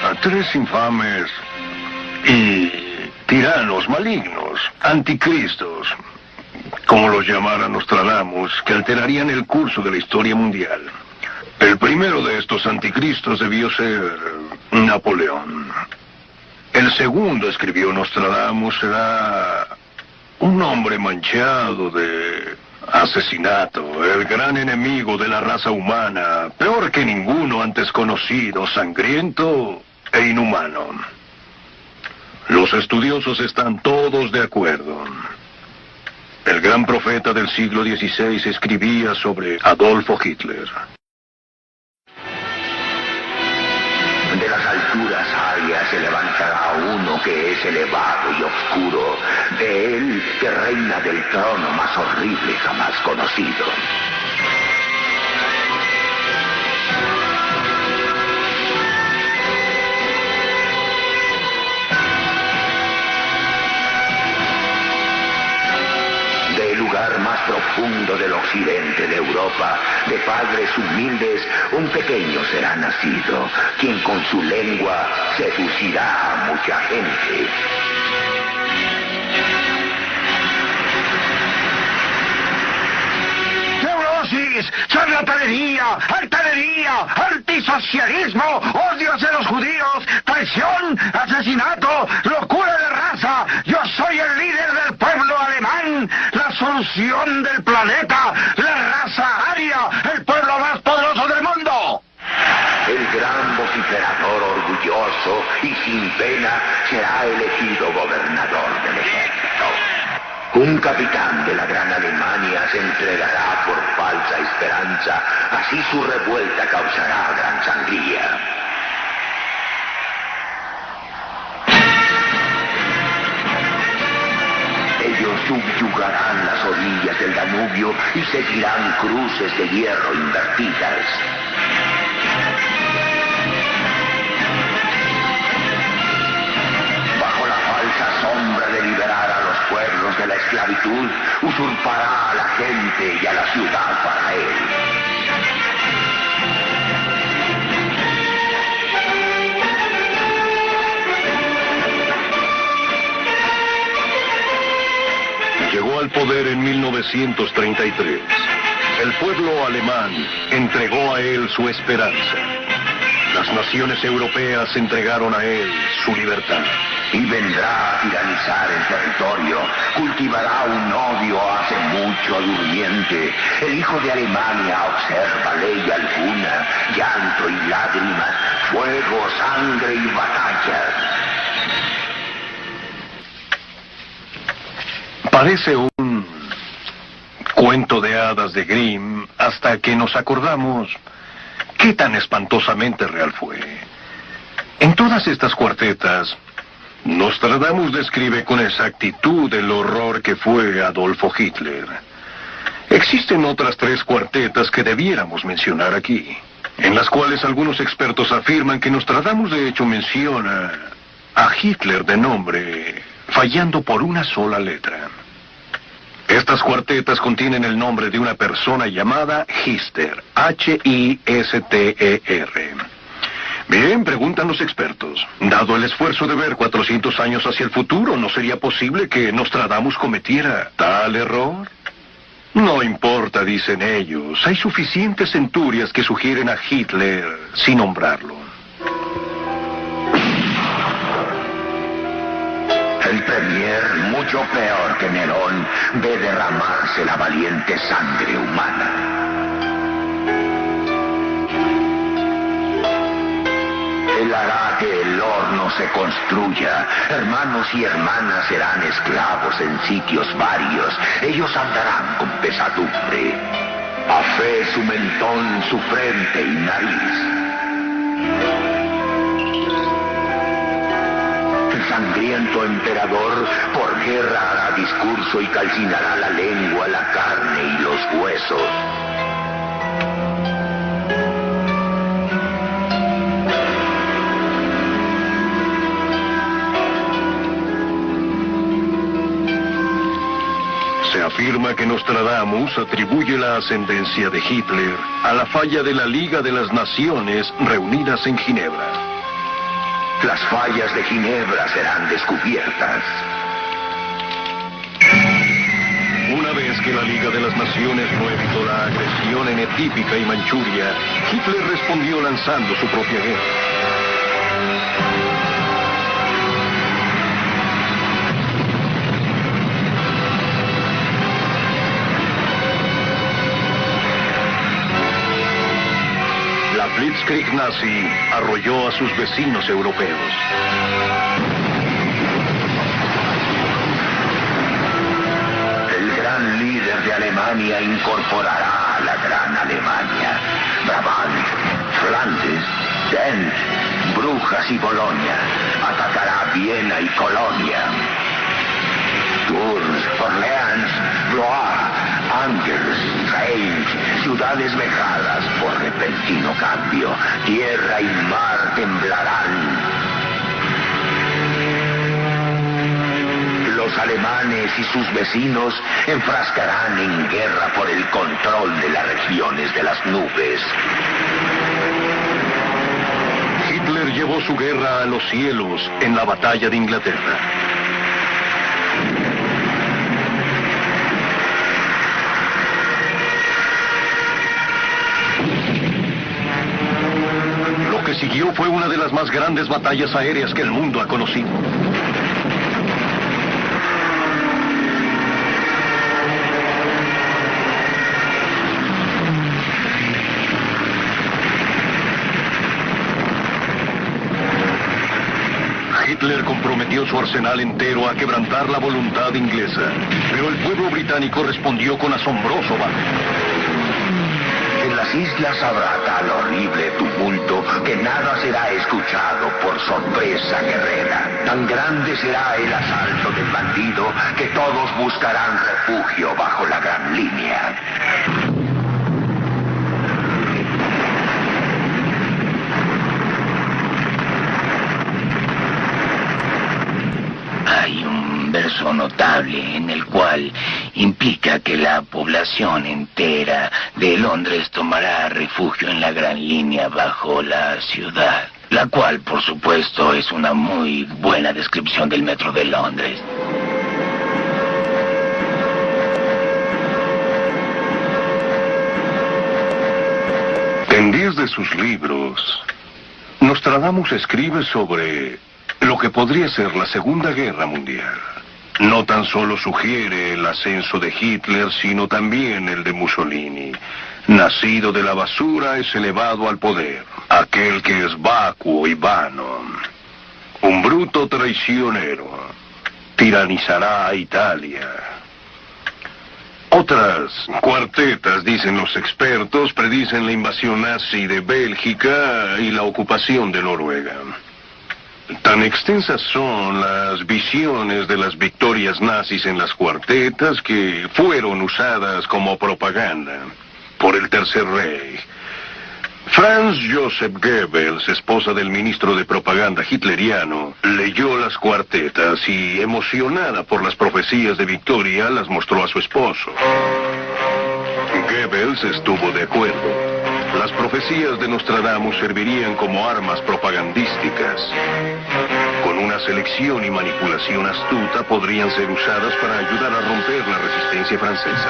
A 3 infames y tiranos malignos, anticristos, como los llamara Nostradamus, que alterarían el curso de la historia mundial. El primero de estos anticristos debió ser Napoleón. El segundo, escribió Nostradamus, será un hombre manchado de asesinato, el gran enemigo de la raza humana, peor que ninguno antes conocido, sangriento e inhumano. Los estudiosos están todos de acuerdo. El gran profeta del siglo XVI escribía sobre Adolfo Hitler. De las alturas arias se levantará uno que es elevado y oscuro, de él que reina del trono más horrible jamás conocido. Más profundo del occidente de Europa, de padres humildes, un pequeño será nacido, quien con su lengua seducirá a mucha gente. Neurosis, charlatanería, antisocialismo, odio hacia los judíos, traición, asesinato, locura de raza. Yo soy el líder del pueblo alemán, la solución del planeta, la raza aria, el pueblo más poderoso del mundo. El gran vociferador orgulloso y sin pena será elegido gobernador del ejército. Un capitán de la gran Alemania se entregará por falsa esperanza, así su revuelta causará gran sangría. Ellos subyugarán las orillas del Danubio y seguirán cruces de hierro invertidas. Bajo la falsa sombra de liberar a los pueblos de la esclavitud, usurpará a la gente y a la ciudad para él. Llegó al poder en 1933. El pueblo alemán entregó a él su esperanza. Las naciones europeas entregaron a él su libertad. Y vendrá a tiranizar el territorio, cultivará un odio hace mucho durmiente. El hijo de Alemania observa ley alguna, llanto y lágrimas, fuego, sangre y batallas. Parece un cuento de hadas de Grimm hasta que nos acordamos qué tan espantosamente real fue. En todas estas cuartetas, Nostradamus describe con exactitud el horror que fue Adolfo Hitler. Existen otras 3 cuartetas que debiéramos mencionar aquí, en las cuales algunos expertos afirman que Nostradamus de hecho menciona a Hitler de nombre, fallando por una sola letra. Estas cuartetas contienen el nombre de una persona llamada Hister, H-I-S-T-E-R. Bien, preguntan los expertos. Dado el esfuerzo de ver 400 años hacia el futuro, ¿no sería posible que Nostradamus cometiera tal error? No importa, dicen ellos. Hay suficientes centurias que sugieren a Hitler sin nombrarlo. El premier, mucho peor que Nerón, ve derramarse la valiente sangre humana. Él hará que el horno se construya. Hermanos y hermanas serán esclavos en sitios varios. Ellos andarán con pesadumbre. Afé su mentón, su frente y nariz. El sangriento emperador por guerra hará discurso y calcinará la lengua, la carne y los huesos. Se afirma que Nostradamus atribuye la ascendencia de Hitler a la falla de la Liga de las Naciones reunidas en Ginebra. Las fallas de Ginebra serán descubiertas. Una vez que la Liga de las Naciones no evitó la agresión en Etípica y Manchuria, Hitler respondió lanzando su propia guerra. La Blitzkrieg nazi arrolló a sus vecinos europeos. El gran líder de Alemania incorporará a la gran Alemania. Brabant, Flandes, Dent, Brujas y Bolonia. Atacará Viena y Colonia. Tours, Orleans, Blois, Angers, Reims, ciudades vejadas por repentino cambio. Tierra y mar temblarán. Los alemanes y sus vecinos enfrascarán en guerra por el control de las regiones de las nubes. Hitler llevó su guerra a los cielos en la batalla de Inglaterra. Lo que siguió fue una de las más grandes batallas aéreas que el mundo ha conocido. Hitler comprometió su arsenal entero a quebrantar la voluntad inglesa, pero el pueblo británico respondió con asombroso valor. En las islas habrá tal horrible tumulto que nada será escuchado por sorpresa guerrera. Tan grande será el asalto del bandido que todos buscarán refugio bajo la gran línea. Hay un verso notable en el cual implica que la población entera de Londres tomará refugio en la gran línea bajo la ciudad, la cual, por supuesto, es una muy buena descripción del metro de Londres. En 10 de sus libros, Nostradamus escribe sobre lo que podría ser la Segunda Guerra Mundial. No tan solo sugiere el ascenso de Hitler, sino también el de Mussolini. Nacido de la basura es elevado al poder. Aquel que es vacuo y vano, un bruto traicionero, tiranizará a Italia. Otras cuartetas, dicen los expertos, predicen la invasión nazi de Bélgica y la ocupación de Noruega. Tan extensas son las visiones de las victorias nazis en las cuartetas que fueron usadas como propaganda por el Tercer Reich. Franz Joseph Goebbels, esposa del ministro de propaganda hitleriano, leyó las cuartetas y, emocionada por las profecías de victoria, las mostró a su esposo. Goebbels estuvo de acuerdo. Las profecías de Nostradamus servirían como armas propagandísticas. Con una selección y manipulación astuta podrían ser usadas para ayudar a romper la resistencia francesa.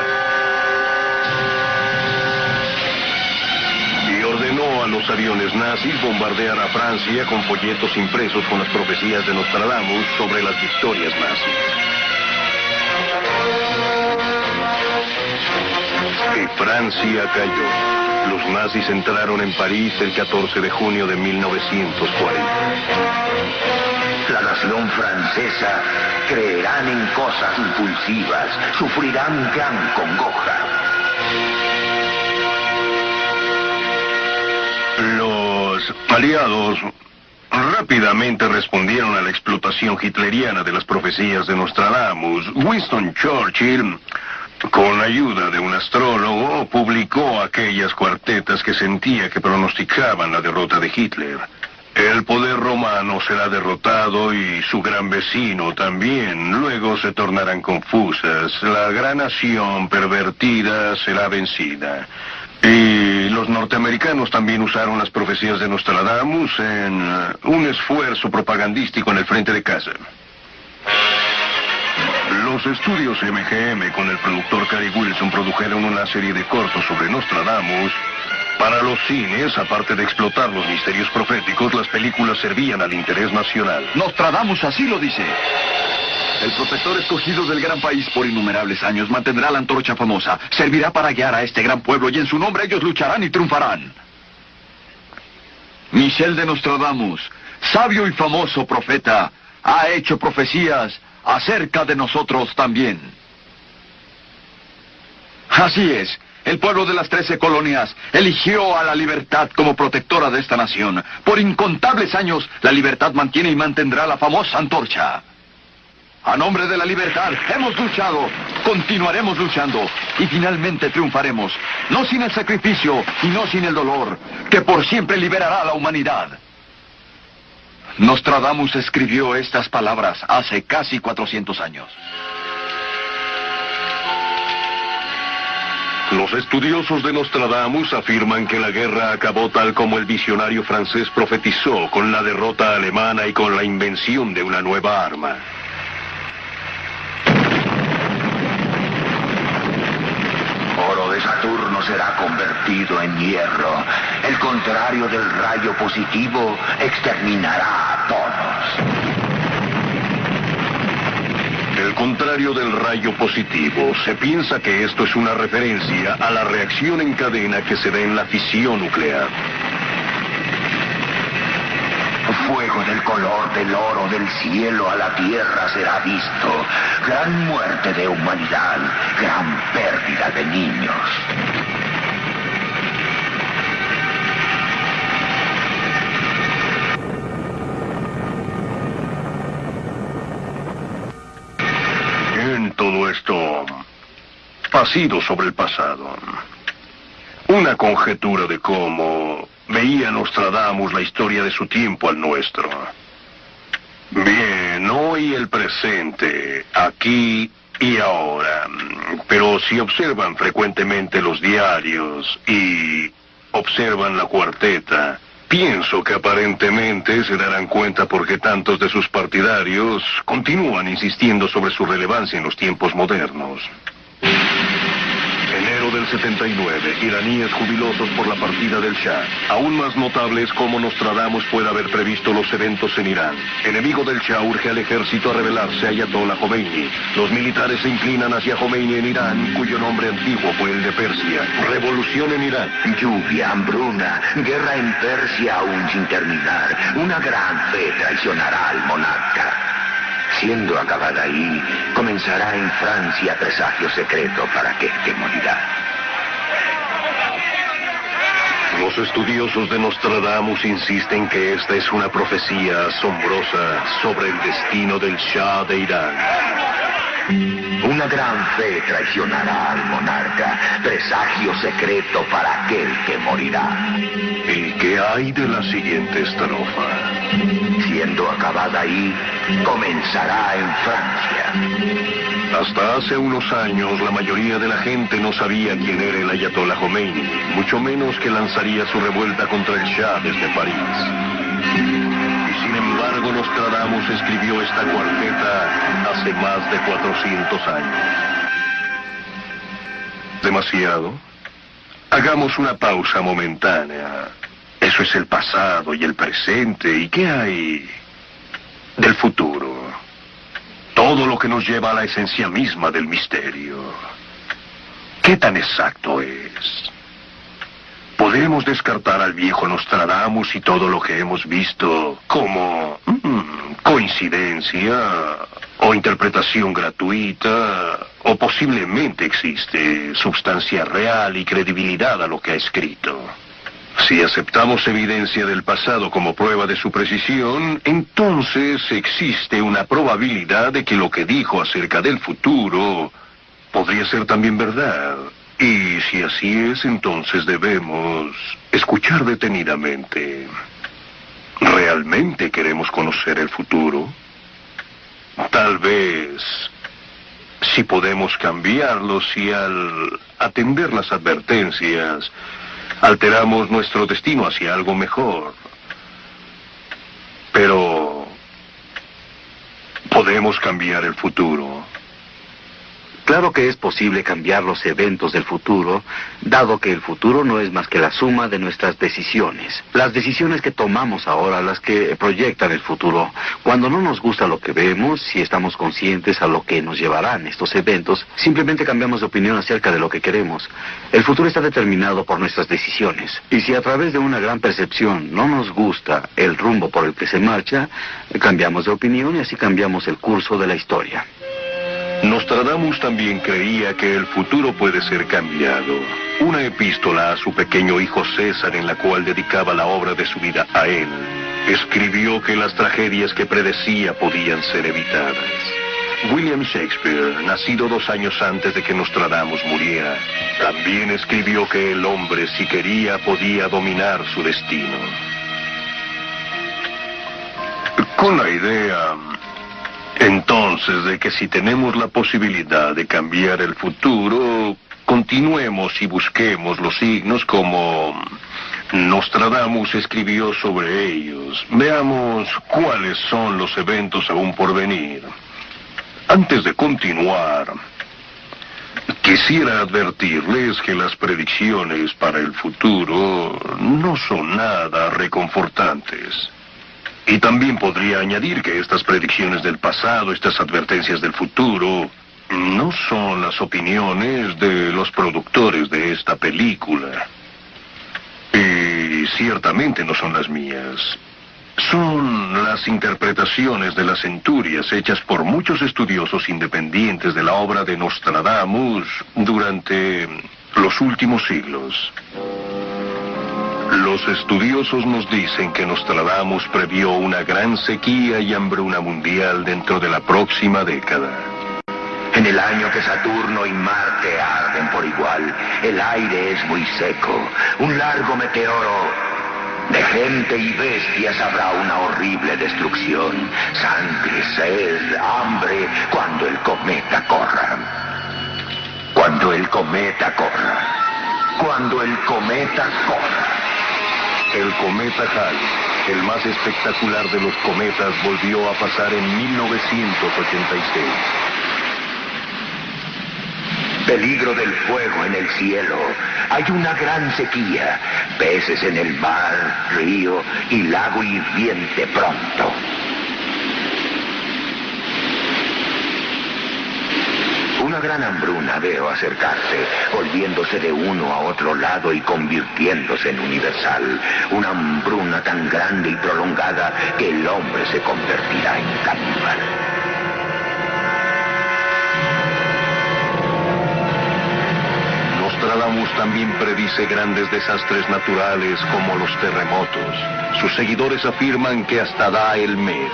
Y ordenó a los aviones nazis bombardear a Francia con folletos impresos con las profecías de Nostradamus sobre las victorias nazis. Y Francia cayó. Los nazis entraron en París el 14 de junio de 1940. La nación francesa creerán en cosas impulsivas, sufrirán gran congoja. Los aliados rápidamente respondieron a la explotación hitleriana de las profecías de Nostradamus. Winston Churchill, con ayuda de un astrólogo, publicó aquellas cuartetas que sentía que pronosticaban la derrota de Hitler. El poder romano será derrotado y su gran vecino también. Luego se tornarán confusas. La gran nación pervertida será vencida. Y los norteamericanos también usaron las profecías de Nostradamus en un esfuerzo propagandístico en el frente de casa. Los estudios MGM con el productor Cary Wilson produjeron una serie de cortos sobre Nostradamus. Para los cines, aparte de explotar los misterios proféticos, las películas servían al interés nacional. Nostradamus así lo dice. El protector escogido del gran país por innumerables años mantendrá la antorcha famosa. Servirá para guiar a este gran pueblo y en su nombre ellos lucharán y triunfarán. Michel de Nostradamus, sabio y famoso profeta, ha hecho profecías acerca de nosotros también. Así es, el pueblo de las 13 colonias eligió a la libertad como protectora de esta nación. Por incontables años, la libertad mantiene y mantendrá la famosa antorcha. A nombre de la libertad hemos luchado, continuaremos luchando y finalmente triunfaremos. No sin el sacrificio y no sin el dolor, que por siempre liberará a la humanidad. Nostradamus escribió estas palabras hace casi 400 años. Los estudiosos de Nostradamus afirman que la guerra acabó tal como el visionario francés profetizó, con la derrota alemana y con la invención de una nueva arma. Oro de Saturno será convertido en hierro. El contrario del rayo positivo exterminará a todos. El contrario del rayo positivo, se piensa que esto es una referencia a la reacción en cadena que se da en la fisión nuclear. Fuego del color del oro del cielo a la tierra será visto. Gran muerte de humanidad, gran pérdida de niños. En todo esto ha sido sobre el pasado. Una conjetura de cómo veía Nostradamus la historia de su tiempo al nuestro. Bien, hoy el presente, aquí y ahora. Pero si observan frecuentemente los diarios y observan la cuarteta, pienso que aparentemente se darán cuenta por qué tantos de sus partidarios continúan insistiendo sobre su relevancia en los tiempos modernos. Enero del 79, iraníes jubilosos por la partida del Shah. Aún más notable es cómo Nostradamus puede haber previsto los eventos en Irán. Enemigo del Shah urge al ejército a rebelarse a Ayatollah Khomeini. Los militares se inclinan hacia Khomeini en Irán, cuyo nombre antiguo fue el de Persia. Revolución en Irán. Lluvia, hambruna, guerra en Persia aún sin terminar. Una gran fe traicionará al monarca. Siendo acabada ahí, comenzará en Francia presagio secreto para que éste morirá. Los estudiosos de Nostradamus insisten que esta es una profecía asombrosa sobre el destino del Shah de Irán. Una gran fe traicionará al monarca, presagio secreto para aquel que morirá. ¿Y qué hay de la siguiente estrofa? Siendo acabada ahí, comenzará en Francia. Hasta hace unos años, la mayoría de la gente no sabía quién era el Ayatollah Khomeini, mucho menos que lanzaría su revuelta contra el Shah desde París. Y sin embargo, Nostradamus escribió esta cuarteta hace más de 400 años. ¿Demasiado? Hagamos una pausa momentánea. Eso es el pasado y el presente. ¿Y qué hay del futuro? Todo lo que nos lleva a la esencia misma del misterio. ¿Qué tan exacto es? ¿Podemos descartar al viejo Nostradamus y todo lo que hemos visto como coincidencia o interpretación gratuita? ¿O posiblemente existe sustancia real y credibilidad a lo que ha escrito? Si aceptamos evidencia del pasado como prueba de su precisión, entonces existe una probabilidad de que lo que dijo acerca del futuro podría ser también verdad. Y si así es, entonces debemos escuchar detenidamente. ¿Realmente queremos conocer el futuro? Tal vez, si podemos cambiarlo, si al atender las advertencias alteramos nuestro destino hacia algo mejor. Pero ¿podemos cambiar el futuro? Claro que es posible cambiar los eventos del futuro, dado que el futuro no es más que la suma de nuestras decisiones. Las decisiones que tomamos ahora, las que proyectan el futuro. Cuando no nos gusta lo que vemos, si estamos conscientes a lo que nos llevarán estos eventos, simplemente cambiamos de opinión acerca de lo que queremos. El futuro está determinado por nuestras decisiones. Y si a través de una gran percepción no nos gusta el rumbo por el que se marcha, cambiamos de opinión y así cambiamos el curso de la historia. Nostradamus también creía que el futuro puede ser cambiado. Una epístola a su pequeño hijo César, en la cual dedicaba la obra de su vida a él, escribió que las tragedias que predecía podían ser evitadas. William Shakespeare, nacido 2 años antes de que Nostradamus muriera, también escribió que el hombre, si quería, podía dominar su destino. Con la idea entonces de que si tenemos la posibilidad de cambiar el futuro, continuemos y busquemos los signos como Nostradamus escribió sobre ellos. Veamos cuáles son los eventos aún por venir. Antes de continuar, quisiera advertirles que las predicciones para el futuro no son nada reconfortantes. Y también podría añadir que estas predicciones del pasado, estas advertencias del futuro, no son las opiniones de los productores de esta película. Y ciertamente no son las mías. Son las interpretaciones de las centurias hechas por muchos estudiosos independientes de la obra de Nostradamus durante los últimos siglos. Los estudiosos nos dicen que Nostradamus previó una gran sequía y hambruna mundial dentro de la próxima década. En el año que Saturno y Marte arden por igual, el aire es muy seco. Un largo meteoro de gente y bestias habrá una horrible destrucción. Sangre, sed, hambre, cuando el cometa corra. Cuando el cometa corra. Cuando el cometa corra. El cometa Halley, el más espectacular de los cometas, volvió a pasar en 1986. Peligro del fuego en el cielo. Hay una gran sequía. Peces en el mar, río y lago hirviente pronto. Una gran hambruna veo acercarse, volviéndose de uno a otro lado y convirtiéndose en universal. Una hambruna tan grande y prolongada que el hombre se convertirá en caníbal. Nostradamus Nostradamus también predice grandes desastres naturales como los terremotos. Sus seguidores afirman que hasta da el mes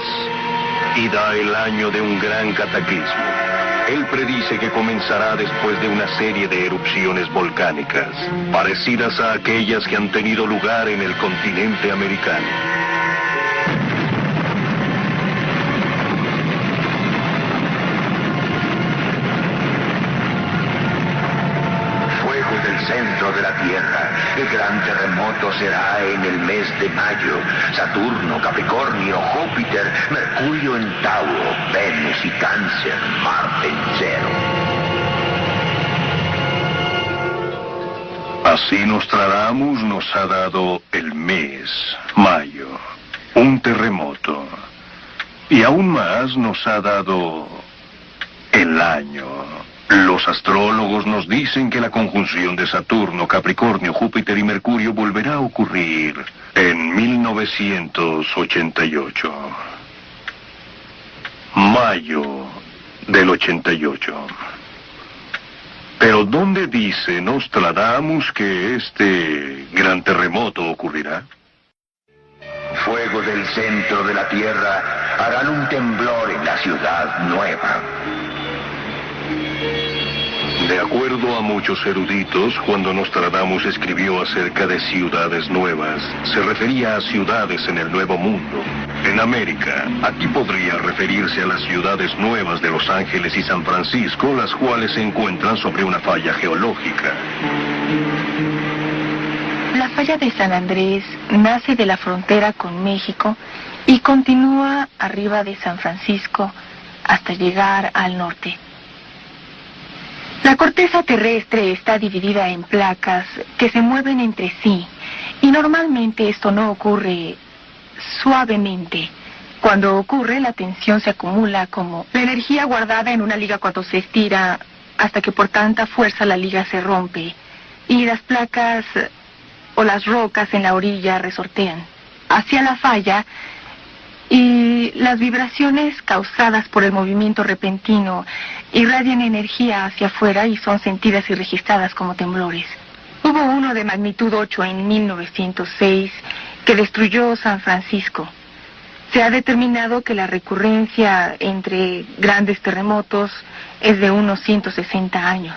y da el año de un gran cataclismo. Él predice que comenzará después de una serie de erupciones volcánicas, parecidas a aquellas que han tenido lugar en el continente americano. Centro de la Tierra. El gran terremoto será en el mes de mayo. Saturno, Capricornio, Júpiter, Mercurio en Tauro, Venus y Cáncer, Marte en Cero. Así Nostradamus nos ha dado el mes, mayo, un terremoto. Y aún más nos ha dado el año. Los astrólogos nos dicen que la conjunción de Saturno, Capricornio, Júpiter y Mercurio volverá a ocurrir en 1988. Mayo del 88. Pero ¿dónde dice Nostradamus que este gran terremoto ocurrirá? Fuego del centro de la Tierra harán un temblor en la ciudad nueva. De acuerdo a muchos eruditos, cuando Nostradamus escribió acerca de ciudades nuevas, se refería a ciudades en el Nuevo Mundo. En América, aquí podría referirse a las ciudades nuevas de Los Ángeles y San Francisco, las cuales se encuentran sobre una falla geológica. La falla de San Andrés nace de la frontera con México y continúa arriba de San Francisco hasta llegar al norte. La corteza terrestre está dividida en placas que se mueven entre sí y normalmente esto no ocurre suavemente. Cuando ocurre, la tensión se acumula como la energía guardada en una liga cuando se estira hasta que por tanta fuerza la liga se rompe y las placas o las rocas en la orilla resortean hacia la falla y las vibraciones causadas por el movimiento repentino irradian energía hacia afuera y son sentidas y registradas como temblores. Hubo uno de magnitud 8 en 1906 que destruyó San Francisco. Se ha determinado que la recurrencia entre grandes terremotos es de unos 160 años.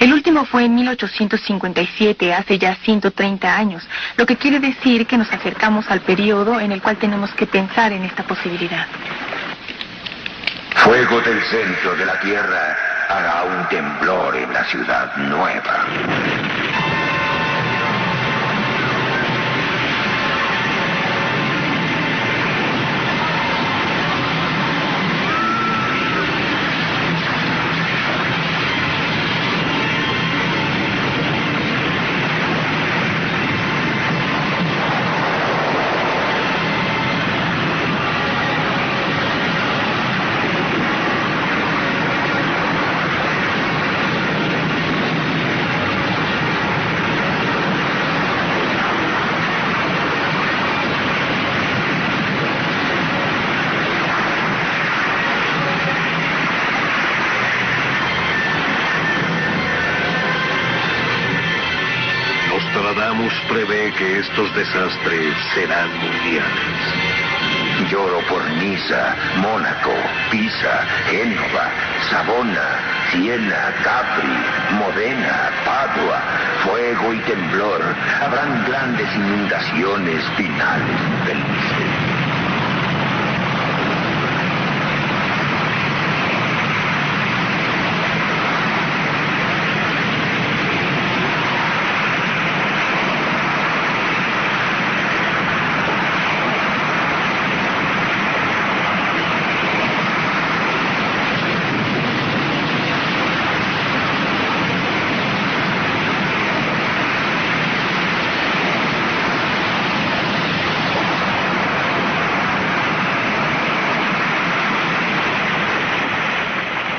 El último fue en 1857, hace ya 130 años, lo que quiere decir que nos acercamos al periodo en el cual tenemos que pensar en esta posibilidad. Fuego del centro de la Tierra hará un temblor en la ciudad nueva. Nostradamus prevé que estos desastres serán mundiales. Lloro por Niza, Mónaco, Pisa, Génova, Savona, Siena, Capri, Modena, Padua, fuego y temblor. Habrán grandes inundaciones finales felices.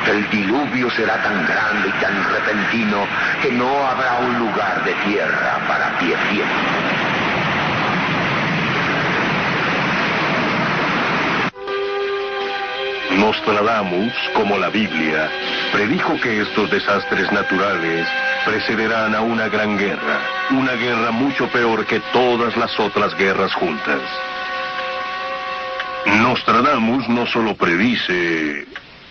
El diluvio será tan grande y tan repentino que no habrá un lugar de tierra para pie firme. Nostradamus, como la Biblia, predijo que estos desastres naturales precederán a una gran guerra mucho peor que todas las otras guerras juntas. Nostradamus no solo predice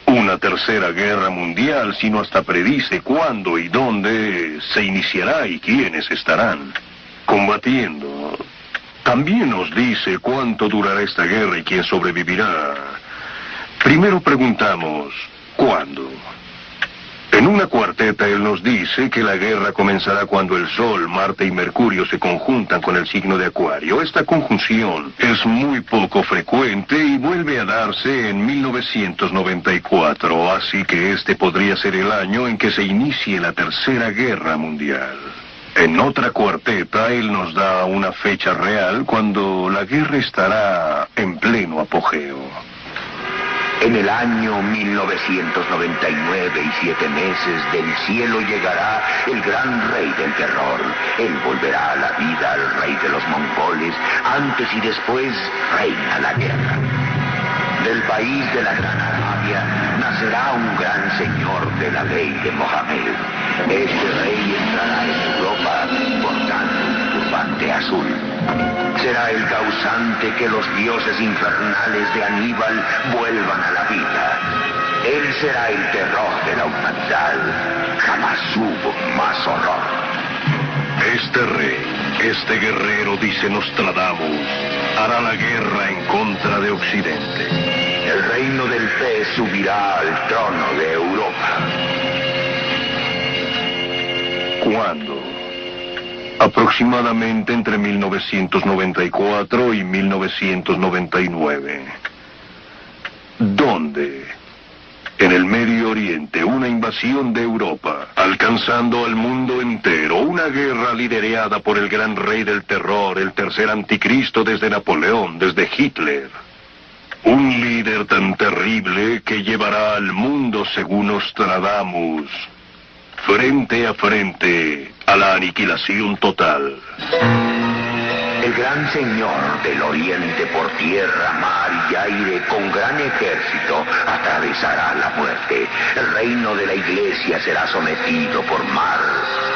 una tercera guerra mundial, sino hasta predice cuándo y dónde se iniciará y quiénes estarán combatiendo. También nos dice cuánto durará esta guerra y quién sobrevivirá. Primero preguntamos, ¿cuándo? En una cuarteta él nos dice que la guerra comenzará cuando el Sol, Marte y Mercurio se conjuntan con el signo de Acuario. Esta conjunción es muy poco frecuente y vuelve a darse en 1994, así que este podría ser el año en que se inicie la Tercera Guerra Mundial. En otra cuarteta él nos da una fecha real cuando la guerra estará en pleno apogeo. En el año 1999 y 7 meses del cielo llegará el gran rey del terror. Él volverá a la vida al rey de los mongoles. Antes y después reina la guerra. Del país de la Gran Arabia nacerá un gran señor de la ley de Mohammed. Este rey entrará en Europa portando un turbante azul. Será el causante que los dioses infernales de Aníbal vuelvan a la vida. Él será el terror de la humanidad. Jamás hubo más horror. Este rey, este guerrero, dice Nostradamus, hará la guerra en contra de Occidente. El reino del pez subirá al trono de Europa. ¿Cuándo? Aproximadamente entre 1994 y 1999. ¿Dónde? En el Medio Oriente, una invasión de Europa, alcanzando al mundo entero, una guerra liderada por el gran rey del terror, el tercer anticristo desde Napoleón, desde Hitler. Un líder tan terrible que llevará al mundo, según Nostradamus, frente a frente a la aniquilación total. El gran señor del oriente por tierra, mar y aire con gran ejército atravesará la muerte. El reino de la iglesia será sometido por mar.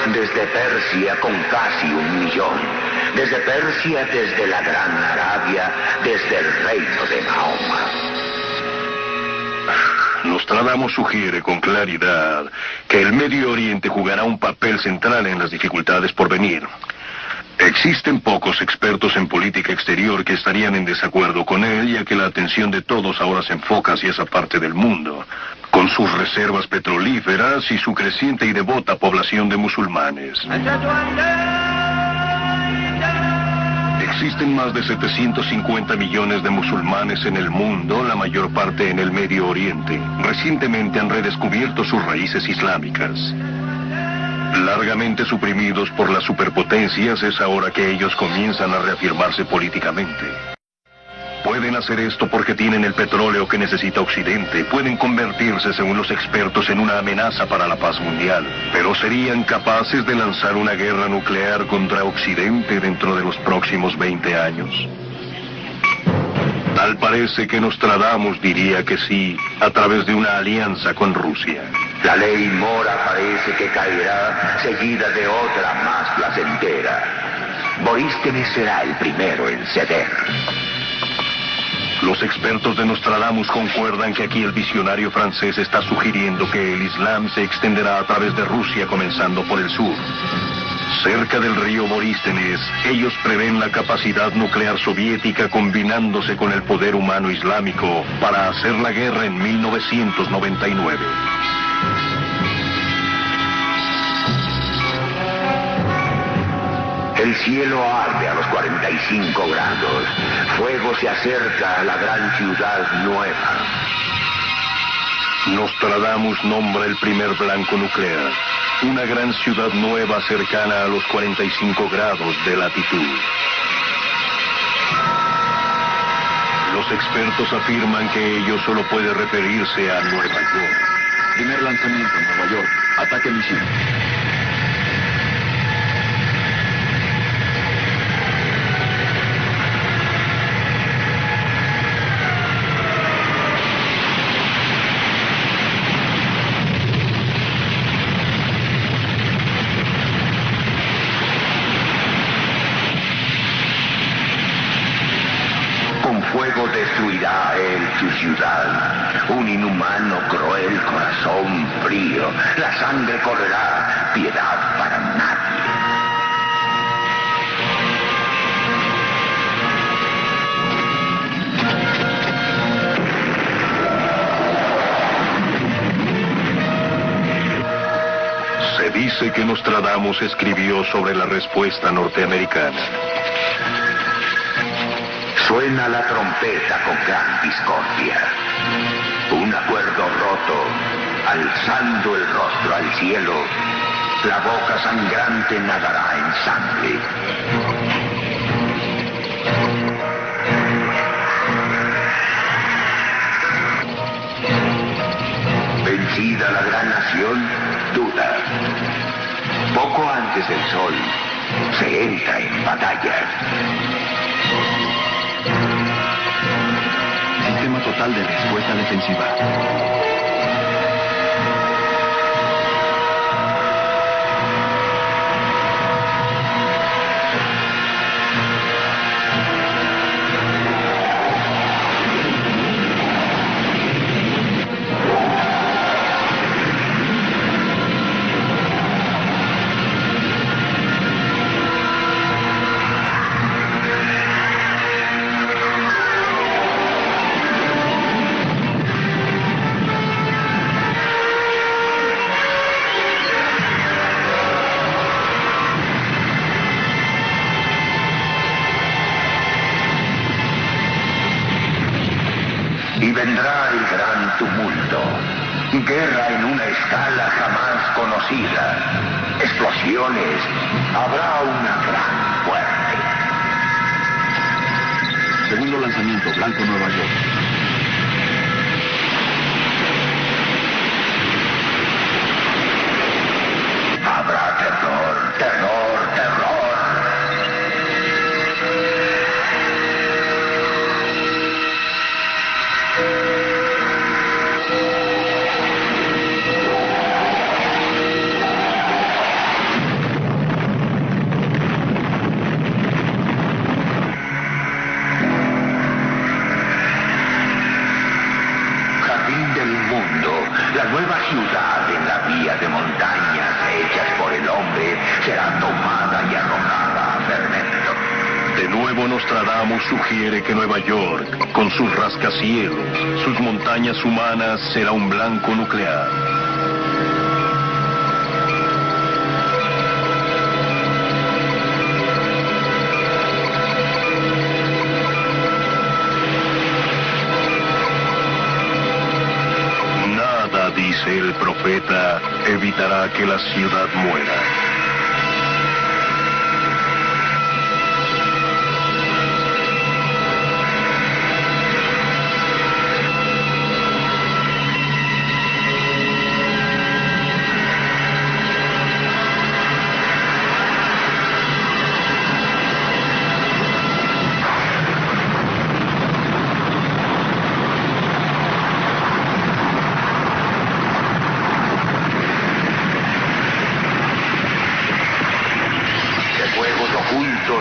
Desde Persia con casi 1 millón. Desde Persia, desde la Gran Arabia, desde el reino de Mahoma. Nostradamus sugiere con claridad que el Medio Oriente jugará un papel central en las dificultades por venir. Existen pocos expertos en política exterior que estarían en desacuerdo con él, ya que la atención de todos ahora se enfoca hacia esa parte del mundo, con sus reservas petrolíferas y su creciente y devota población de musulmanes. Existen más de 750 millones de musulmanes en el mundo, la mayor parte en el Medio Oriente. Recientemente han redescubierto sus raíces islámicas. Largamente suprimidos por las superpotencias, es ahora que ellos comienzan a reafirmarse políticamente. Pueden hacer esto porque tienen el petróleo que necesita Occidente. Pueden convertirse, según los expertos, en una amenaza para la paz mundial. Pero ¿serían capaces de lanzar una guerra nuclear contra Occidente dentro de los próximos 20 años? Tal parece que Nostradamus diría que sí, a través de una alianza con Rusia. La ley mora parece que caerá, seguida de otra más placentera. Borístenes será el primero en ceder. Los expertos de Nostradamus concuerdan que aquí el visionario francés está sugiriendo que el Islam se extenderá a través de Rusia, comenzando por el sur. Cerca del río Borístenes, ellos prevén la capacidad nuclear soviética combinándose con el poder humano islámico para hacer la guerra en 1999. El cielo arde a los 45 grados. Fuego se acerca a la gran ciudad nueva. Nostradamus nombra el primer blanco nuclear. Una gran ciudad nueva cercana a los 45 grados de latitud. Los expertos afirman que ello solo puede referirse a Nueva York. Primer lanzamiento en Nueva York. Ataque misil. frío, la sangre correrá, piedad para nadie. Se dice que Nostradamus escribió sobre la respuesta norteamericana. Suena la trompeta con gran discordia. Un acuerdo roto, alzando el rostro al cielo, la boca sangrante nadará en sangre. Vencida la gran nación, duda. Poco antes del sol, se entra en batalla. Sistema total de respuesta defensiva. Y vendrá el gran tumulto, guerra en una escala jamás conocida, explosiones, habrá una gran muerte. Segundo lanzamiento, Blanco, Nueva York. Habrá terror, terror, terror. Jardín del mundo, la nueva ciudad en la vía de montañas hechas por el hombre será tomada y arrojada a fermento. De nuevo Nostradamus sugiere que Nueva York, con sus rascacielos, sus montañas humanas, será un blanco nuclear. Nada, dice el profeta, evitará que la ciudad muera.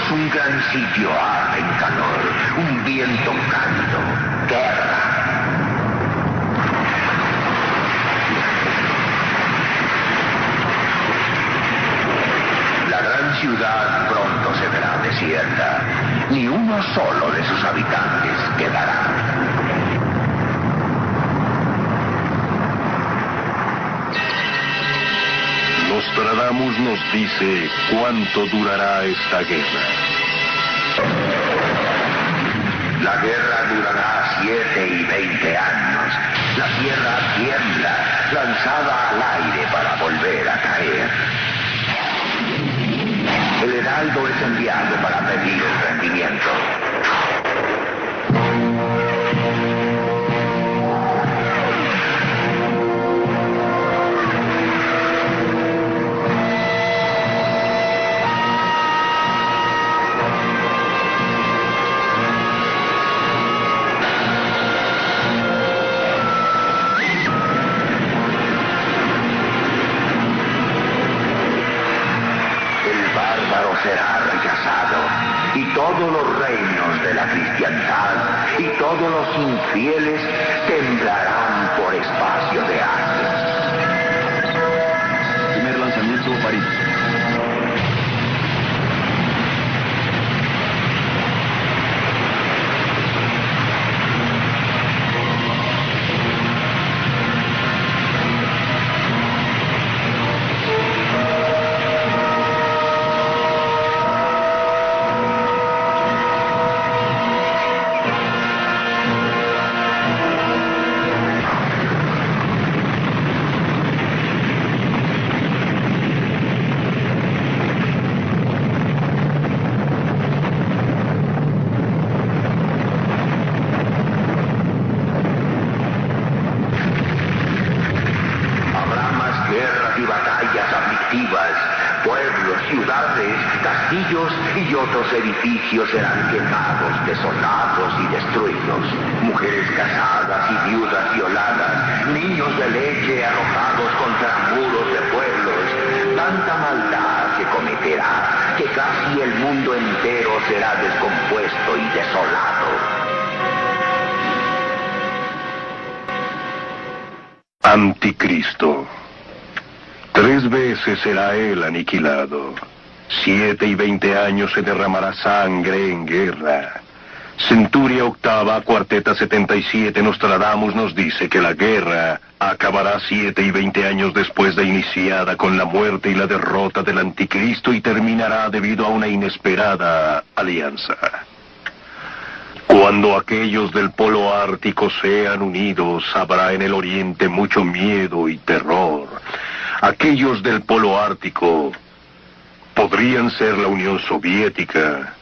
Un gran sitio arde en calor, un viento cálido, guerra. La gran ciudad pronto se verá desierta, ni uno solo de sus habitantes quedará. Nostradamus nos dice cuánto durará esta guerra. La guerra durará 7 y 20 años. La tierra tiembla, lanzada al aire para volver a caer. El heraldo es enviado para pedir el rendimiento. Será rechazado, y todos los reinos de la cristiandad y todos los infieles temblarán por espacio de años. cautivas. Pueblos, ciudades, castillos y otros edificios serán quemados, desolados y destruidos. Mujeres casadas y viudas violadas, niños de leche arrojados contra muros de pueblos. Tanta maldad se cometerá que casi el mundo entero será descompuesto y desolado. Anticristo. 3 veces será él aniquilado. 7 y 20 años se derramará sangre en guerra. Centuria octava, cuarteta 77, Nostradamus nos dice que la guerra acabará 7 y 20 años después de iniciada con la muerte y la derrota del anticristo y terminará debido a una inesperada alianza. Cuando aquellos del polo ártico sean unidos, habrá en el oriente mucho miedo y terror. Aquellos del polo ártico podrían ser la Unión Soviética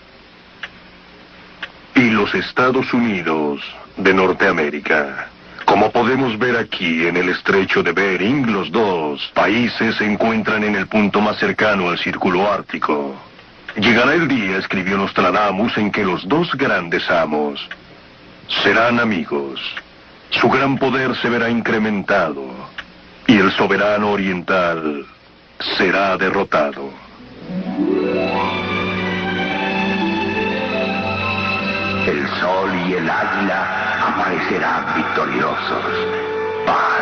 y los Estados Unidos de Norteamérica. Como podemos ver aquí en el estrecho de Bering, los dos países se encuentran en el punto más cercano al círculo ártico. Llegará el día, escribió Nostradamus, en que los dos grandes amos serán amigos. Su gran poder se verá incrementado y el soberano oriental será derrotado. El sol y el águila aparecerán victoriosos. Paz,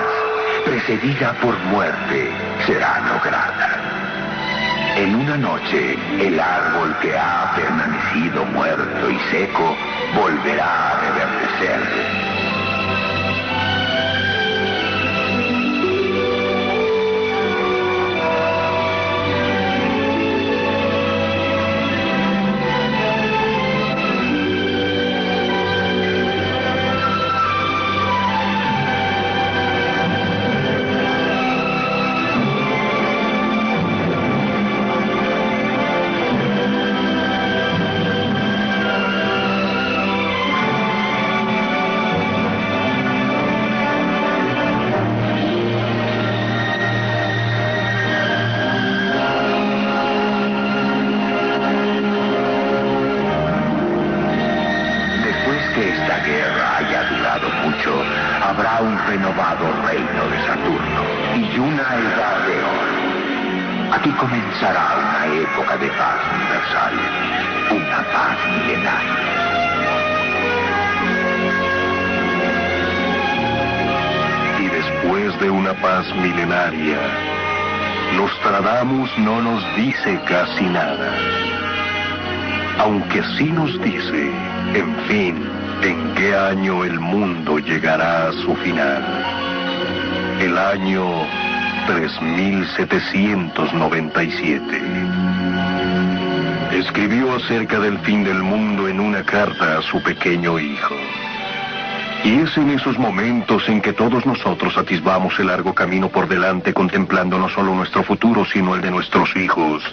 precedida por muerte, será lograda. En una noche, el árbol que ha permanecido muerto y seco volverá a reverdecer. Habrá un renovado reino de Saturno y una edad de oro. Aquí comenzará una época de paz universal, una paz milenaria. Y después de una paz milenaria, Nostradamus no nos dice casi nada. Aunque sí nos dice, en fin, en qué año el mundo llegará a su final. El año 3797. Escribió acerca del fin del mundo en una carta a su pequeño hijo. Y es en esos momentos en que todos nosotros atisbamos el largo camino por delante, contemplando no solo nuestro futuro, sino el de nuestros hijos.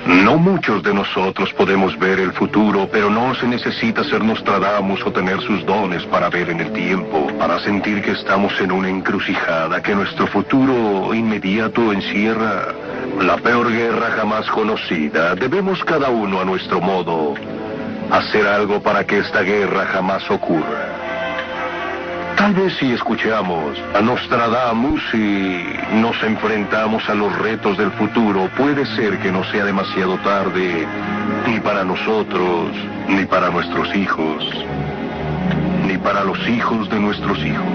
No muchos de nosotros podemos ver el futuro, pero no se necesita ser Nostradamus o tener sus dones para ver en el tiempo, para sentir que estamos en una encrucijada, que nuestro futuro inmediato encierra la peor guerra jamás conocida. Debemos cada uno a nuestro modo hacer algo para que esta guerra jamás ocurra. Tal vez si escuchamos a Nostradamus y nos enfrentamos a los retos del futuro, puede ser que no sea demasiado tarde, ni para nosotros, ni para nuestros hijos, ni para los hijos de nuestros hijos.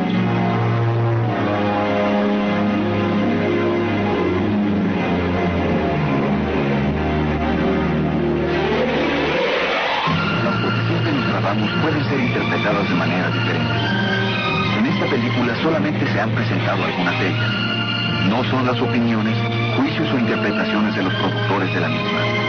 Las profecías de Nostradamus pueden ser interpretadas de manera diferente. En esta película solamente se han presentado algunas de ellas. No son las opiniones, juicios o interpretaciones de los productores de la misma.